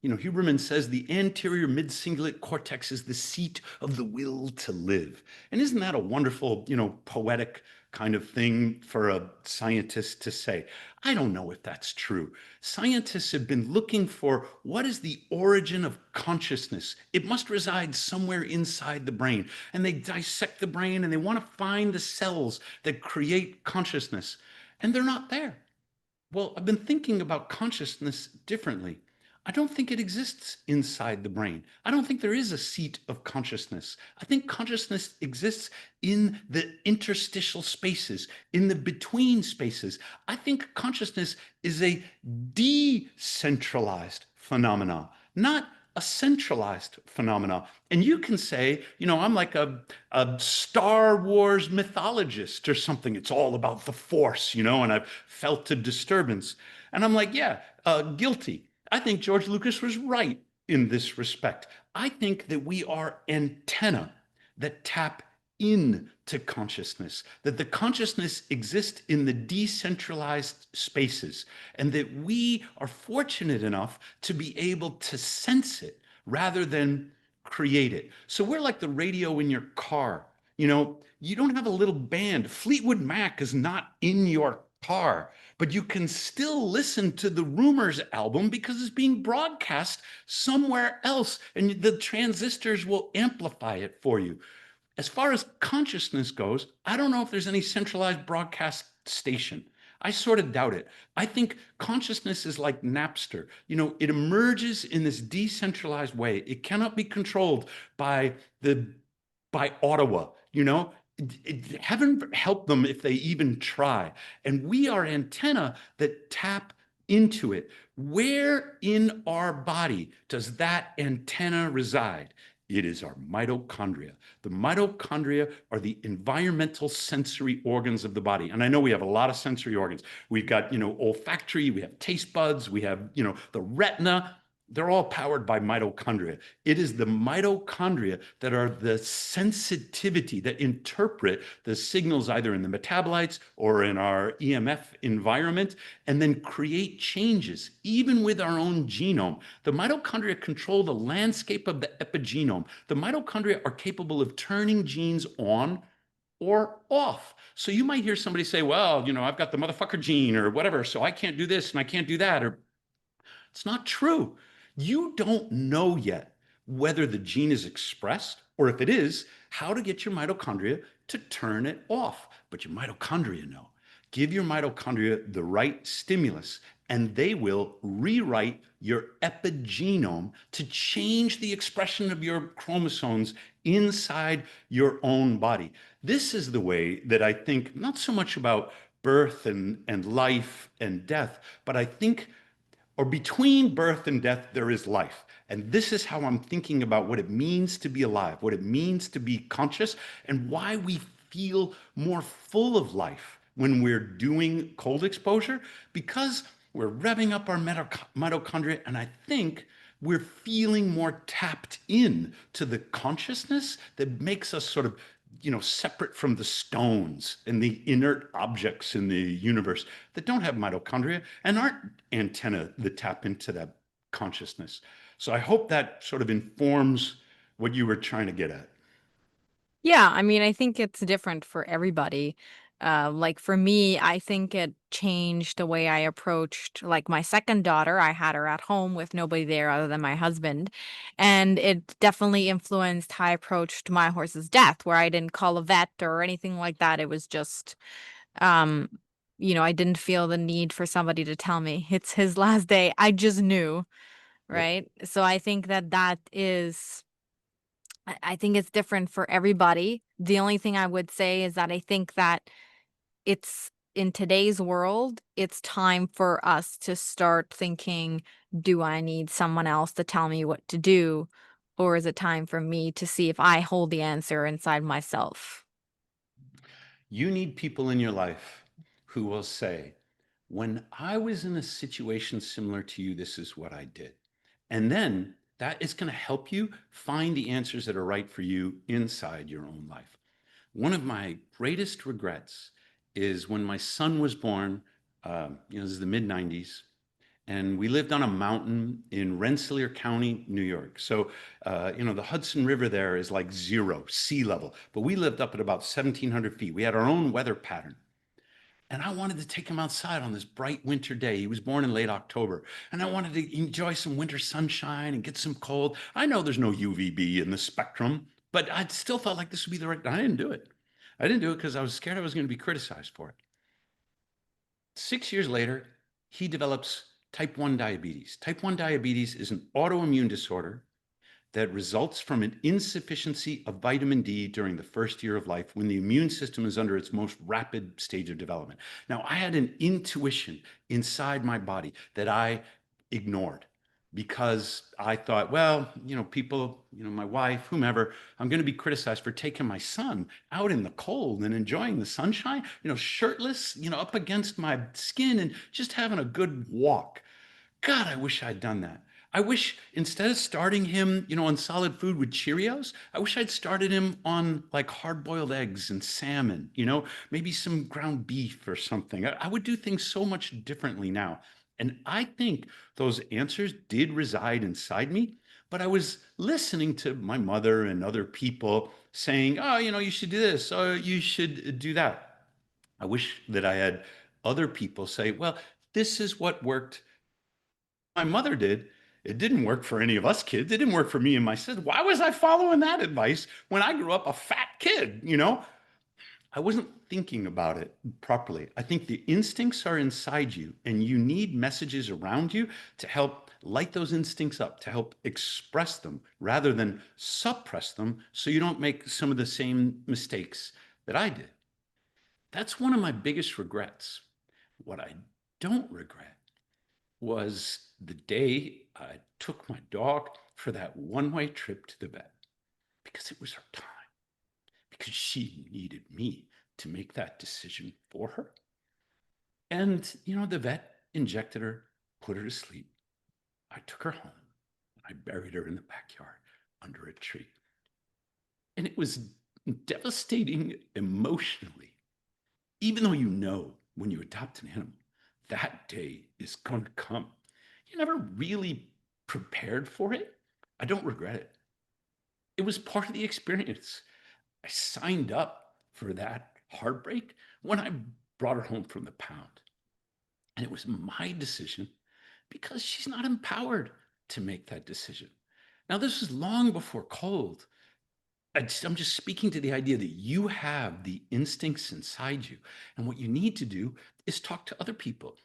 Huberman says the anterior mid-cingulate cortex is the seat of the will to live. And isn't that a wonderful, poetic kind of thing for a scientist to say? I don't know if that's true. Scientists have been looking for what is the origin of consciousness. It must reside somewhere inside the brain. And they dissect the brain and they want to find the cells that create consciousness. And they're not there. Well, I've been thinking about consciousness differently. I don't think it exists inside the brain. I don't think there is a seat of consciousness. I think consciousness exists in the interstitial spaces, in the between spaces. I think consciousness is a decentralized phenomena, not a centralized phenomena. And you can say, I'm like a Star Wars mythologist or something. It's all about the Force, and I've felt a disturbance. And I'm like, yeah, guilty. I think George Lucas was right in this respect. I think that we are antenna that tap into consciousness, that the consciousness exists in the decentralized spaces, and that we are fortunate enough to be able to sense it rather than create it. So we're like the radio in your car. You don't have a little band. Fleetwood Mac is not in your car, but you can still listen to the Rumors album because it's being broadcast somewhere else, and the transistors will amplify it for you. As far as consciousness goes, I don't know if there's any centralized broadcast station. I sort of doubt it. I think consciousness is like Napster. It emerges in this decentralized way. It cannot be controlled by Ottawa. Heaven help them if they even try. And we are antenna that tap into it. Where in our body does that antenna reside? It is our mitochondria. The mitochondria are the environmental sensory organs of the body. And I know we have a lot of sensory organs. We've got, olfactory, we have taste buds, we have, the retina. They're all powered by mitochondria. It is the mitochondria that are the sensitivity that interpret the signals either in the metabolites or in our EMF environment and then create changes, even with our own genome. The mitochondria control the landscape of the epigenome. The mitochondria are capable of turning genes on or off. So you might hear somebody say, well, I've got the motherfucker gene or whatever, so I can't do this and I can't do that. Or it's not true. You don't know yet whether the gene is expressed, or if it is, how to get your mitochondria to turn it off. But your mitochondria know. Give your mitochondria the right stimulus, and they will rewrite your epigenome to change the expression of your chromosomes inside your own body. This is the way that I think, not so much about birth and life and death, but I think or between birth and death, there is life. And this is how I'm thinking about what it means to be alive, what it means to be conscious, and why we feel more full of life when we're doing cold exposure, because we're revving up our mitochondria, and I think we're feeling more tapped in to the consciousness that makes us sort of separate from the stones and the inert objects in the universe that don't have mitochondria and aren't antenna that tap into that consciousness. So I hope that sort of informs what you were trying to get at. Yeah, I mean, I think it's different for everybody. Like for me, I think it changed the way I approached like my second daughter. I had her at home with nobody there other than my husband. And it definitely influenced how I approached my horse's death, where I didn't call a vet or anything like that. It was just um, I didn't feel the need for somebody to tell me it's his last day. I just knew, Yep. right? So I think that that is I think it's different for everybody. The only thing I would say is that I think that it's in today's world, it's time for us to start thinking, do I need someone else to tell me what to do? Or is it time for me to see if I hold the answer inside myself? You need people in your life who will say, when I was in a situation similar to you, this is what I did. And then that is going to help you find the answers that are right for you inside your own life. One of my greatest regrets is when my son was born, this is the mid 90s, and we lived on a mountain in Rensselaer County, New York. So, the Hudson River there is like zero, sea level, but we lived up at about 1,700 feet. We had our own weather pattern. And I wanted to take him outside on this bright winter day. He was born in late October. And I wanted to enjoy some winter sunshine and get some cold. I know there's no UVB in the spectrum, but I still felt like this would be the right. I didn't do it. I didn't do it because I was scared I was going to be criticized for it. 6 years later, he develops type 1 diabetes. Type 1 diabetes is an autoimmune disorder that results from an insufficiency of vitamin D during the first year of life when the immune system is under its most rapid stage of development. Now, I had an intuition inside my body that I ignored because I thought, well, people, my wife, whomever, I'm going to be criticized for taking my son out in the cold and enjoying the sunshine, shirtless, up against my skin and just having a good walk. God, I wish I'd done that. I wish instead of starting him, on solid food with Cheerios, I wish I'd started him on like hard boiled eggs and salmon, maybe some ground beef or something. I would do things so much differently now. And I think those answers did reside inside me, but I was listening to my mother and other people saying, oh, you should do this, or you should do that. I wish that I had other people say, well, this is what worked my mother did. It didn't work for any of us kids. It didn't work for me and my sister. Why was I following that advice when I grew up a fat kid? I wasn't thinking about it properly. I think the instincts are inside you, and you need messages around you to help light those instincts up, to help express them rather than suppress them so you don't make some of the same mistakes that I did. That's one of my biggest regrets. What I don't regret was the day I took my dog for that one-way trip to the vet because it was her time, because she needed me to make that decision for her. And, the vet injected her, put her to sleep. I took her home. I buried her in the backyard under a tree. And it was devastating emotionally, even though when you adopt an animal, that day is going to come. You never really prepared for it. I don't regret it. It was part of the experience. I signed up for that heartbreak when I brought her home from the pound. And it was my decision because she's not empowered to make that decision. Now, this was long before cold. I'm just speaking to the idea that you have the instincts inside you. And what you need to do is talk to other people.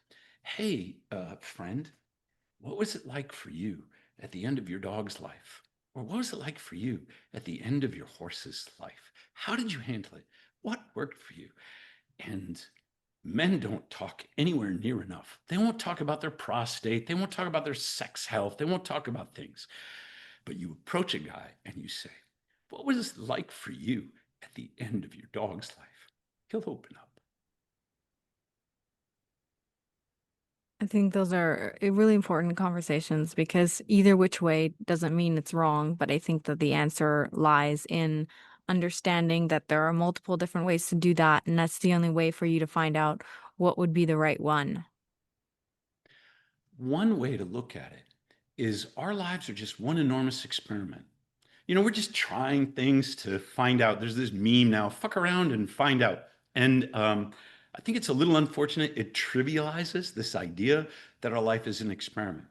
Hey, friend, what was it like for you at the end of your dog's life? Or what was it like for you at the end of your horse's life? How did you handle it? What worked for you? And men don't talk anywhere near enough. They won't talk about their prostate. They won't talk about their sex health. They won't talk about things. But you approach a guy and you say, what was it like for you at the end of your dog's life? He'll open up. I think those are really important conversations because either which way doesn't mean it's wrong, but I think that the answer lies in understanding that there are multiple different ways to do that, and that's the only way for you to find out what would be the right one. One way to look at it is our lives are just one enormous experiment. We're just trying things to find out. There's this meme now, fuck around and find out. And I think it's a little unfortunate. It trivializes this idea that our life is an experiment.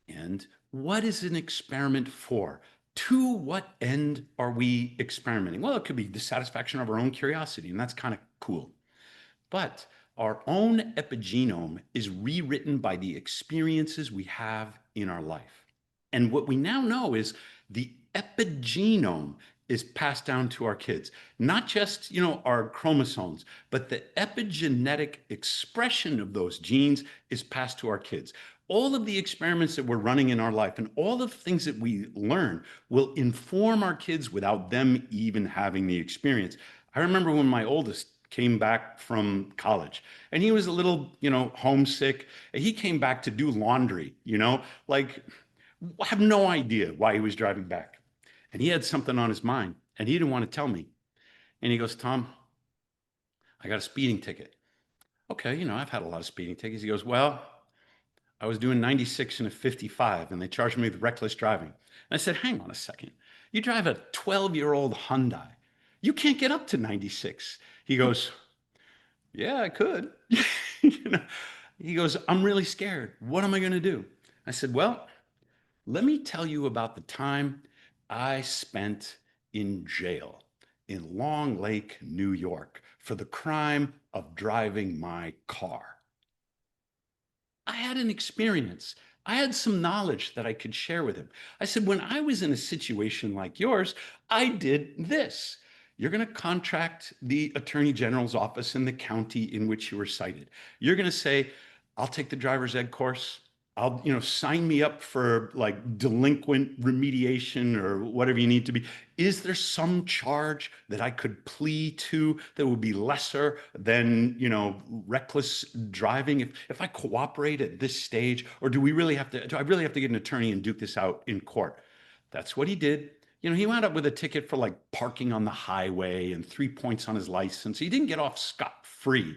And what is an experiment for? To what end are we experimenting? Well, it could be the satisfaction of our own curiosity, and that's kind of cool. But our own epigenome is rewritten by the experiences we have in our life. And what we now know is the epigenome is passed down to our kids, not just, our chromosomes, but the epigenetic expression of those genes is passed to our kids. All of the experiments that we're running in our life and all of the things that we learn will inform our kids without them even having the experience. I remember when my oldest came back from college and he was a little, homesick. He came back to do laundry, like I have no idea why he was driving back. And he had something on his mind and he didn't want to tell me. And he goes, Tom, I got a speeding ticket. Okay, I've had a lot of speeding tickets. He goes, well, I was doing 96 and a 55 and they charged me with reckless driving. And I said, hang on a second. You drive a 12-year-old Hyundai. You can't get up to 96. He goes, yeah, I could. He goes, I'm really scared. What am I going to do? I said, well, let me tell you about the time I spent in jail in Long Lake, New York, for the crime of driving my car. I had an experience. I had some knowledge that I could share with him. I said, when I was in a situation like yours, I did this. You're going to contract the attorney general's office in the county in which you were cited. You're going to say, I'll take the driver's ed course. I'll, sign me up for like delinquent remediation or whatever you need to be. Is there some charge that I could plea to that would be lesser than, reckless driving if I cooperate at this stage? Or do I really have to get an attorney and duke this out in court? That's what he did. He wound up with a ticket for like parking on the highway and 3 points on his license. He didn't get off scot-free,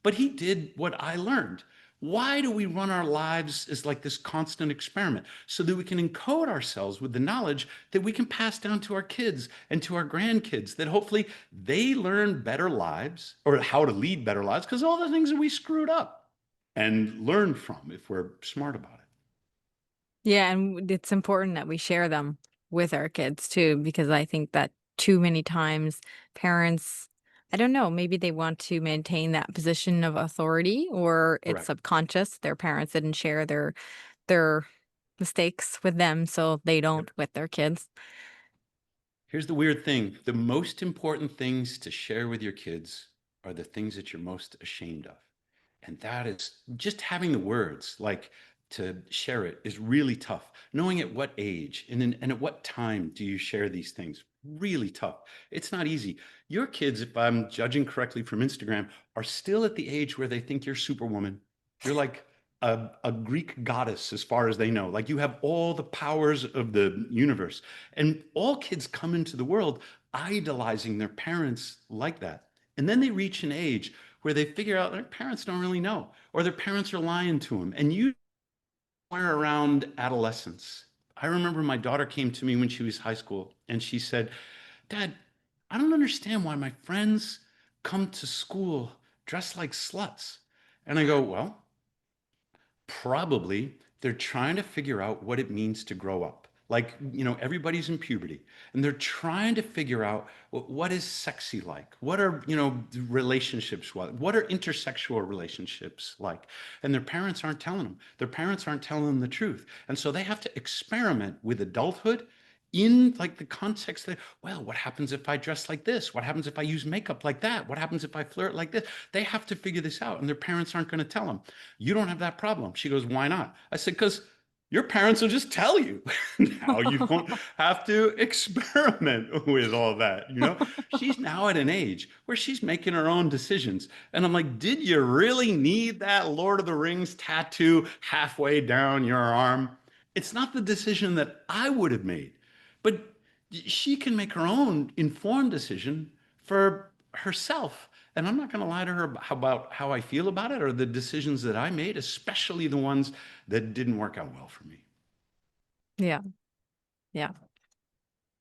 but he did what I learned. Why do we run our lives as like this constant experiment? So that we can encode ourselves with the knowledge that we can pass down to our kids and to our grandkids, that hopefully they learn better lives or how to lead better lives because all the things that we screwed up and learn from if we're smart about it. Yeah, and it's important that we share them with our kids too, because I think that too many times parents, I don't know, maybe they want to maintain that position of authority or it's Correct. subconscious. Their parents didn't share their mistakes with them, so they Yep. don't with their kids. Here's the weird thing. The most important things to share with your kids are the things that you're most ashamed of. And that is just having the words, like to share it is really tough. Knowing at what age and at what time do you share these things? Really tough. It's not easy. Your kids, if I'm judging correctly from Instagram, are still at the age where they think you're Superwoman. You're like a Greek goddess as far as they know. Like you have all the powers of the universe. And all kids come into the world idolizing their parents like that. And then they reach an age where they figure out their parents don't really know, or their parents are lying to them. And you somewhere around adolescence, I remember my daughter came to me when she was high school and she said, Dad, I don't understand why my friends come to school dressed like sluts. And I go, well, probably they're trying to figure out what it means to grow up. Like, everybody's in puberty and they're trying to figure out what is sexy like? What are, relationships like? What are intersexual relationships like? And their parents aren't telling them. Their parents aren't telling them the truth. And so they have to experiment with adulthood in like the context that, well, what happens if I dress like this? What happens if I use makeup like that? What happens if I flirt like this? They have to figure this out and their parents aren't going to tell them. You don't have that problem. She goes, why not? I said, because your parents will just tell you. Now you don't have to experiment with all that. She's now at an age where she's making her own decisions. And I'm like, did you really need that Lord of the Rings tattoo halfway down your arm? It's not the decision that I would have made. But she can make her own informed decision for herself. And I'm not going to lie to her about how I feel about it or the decisions that I made, especially the ones that didn't work out well for me. Yeah. Yeah.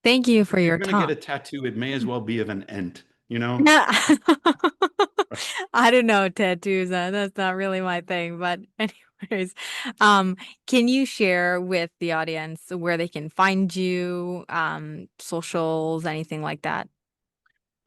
Thank you for If you're your going to get time. a tattoo, it may as well be of an ant, you know? Yeah. I don't know tattoos. That's not really my thing. But anyways, um, can you share with the audience where they can find you, socials, anything like that?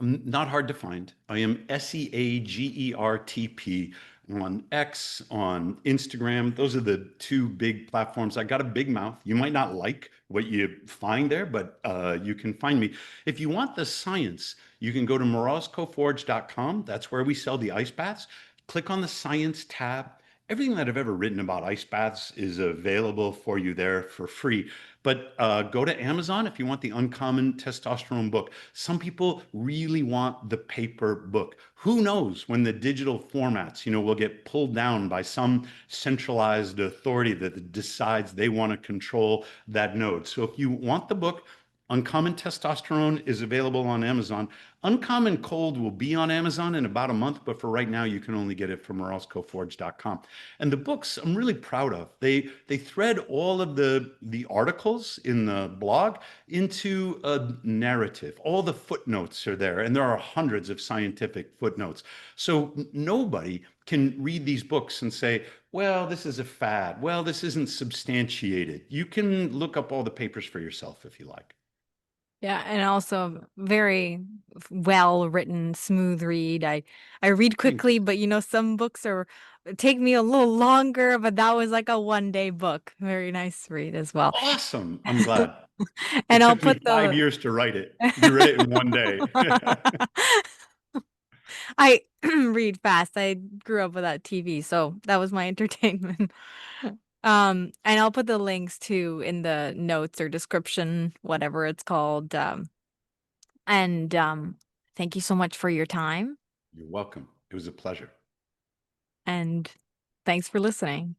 Not hard to find. I am SEAGERTP on X, on Instagram. Those are the two big platforms. I got a big mouth. You might not like what you find there, but you can find me. If you want the science, you can go to morozcoforge.com. That's where we sell the ice baths. Click on the science tab. Everything that I've ever written about ice baths is available for you there for free. But go to Amazon if you want the Uncommon Testosterone book. Some people really want the paper book. Who knows when the digital formats, will get pulled down by some centralized authority that decides they want to control that node. So if you want the book, Uncommon Testosterone is available on Amazon. Uncommon Cold will be on Amazon in about a month, but for right now, you can only get it from moroscoforge.com. And the books I'm really proud of. They thread all of the articles in the blog into a narrative. All the footnotes are there, and there are hundreds of scientific footnotes. So nobody can read these books and say, well, this is a fad. Well, this isn't substantiated. You can look up all the papers for yourself if you like. Yeah, and also very well written, smooth read. I read quickly, Thanks. but some books are take me a little longer, but that was like a 1 day book. Very nice read as well. Awesome. I'm glad. And It I'll took me put 5 years to write it. You read it in one day. I read fast. I grew up without TV, so that was my entertainment. And I'll put the links too in the notes or description, whatever it's called. And thank you so much for your time, You're welcome. It was a pleasure. and thanks for listening.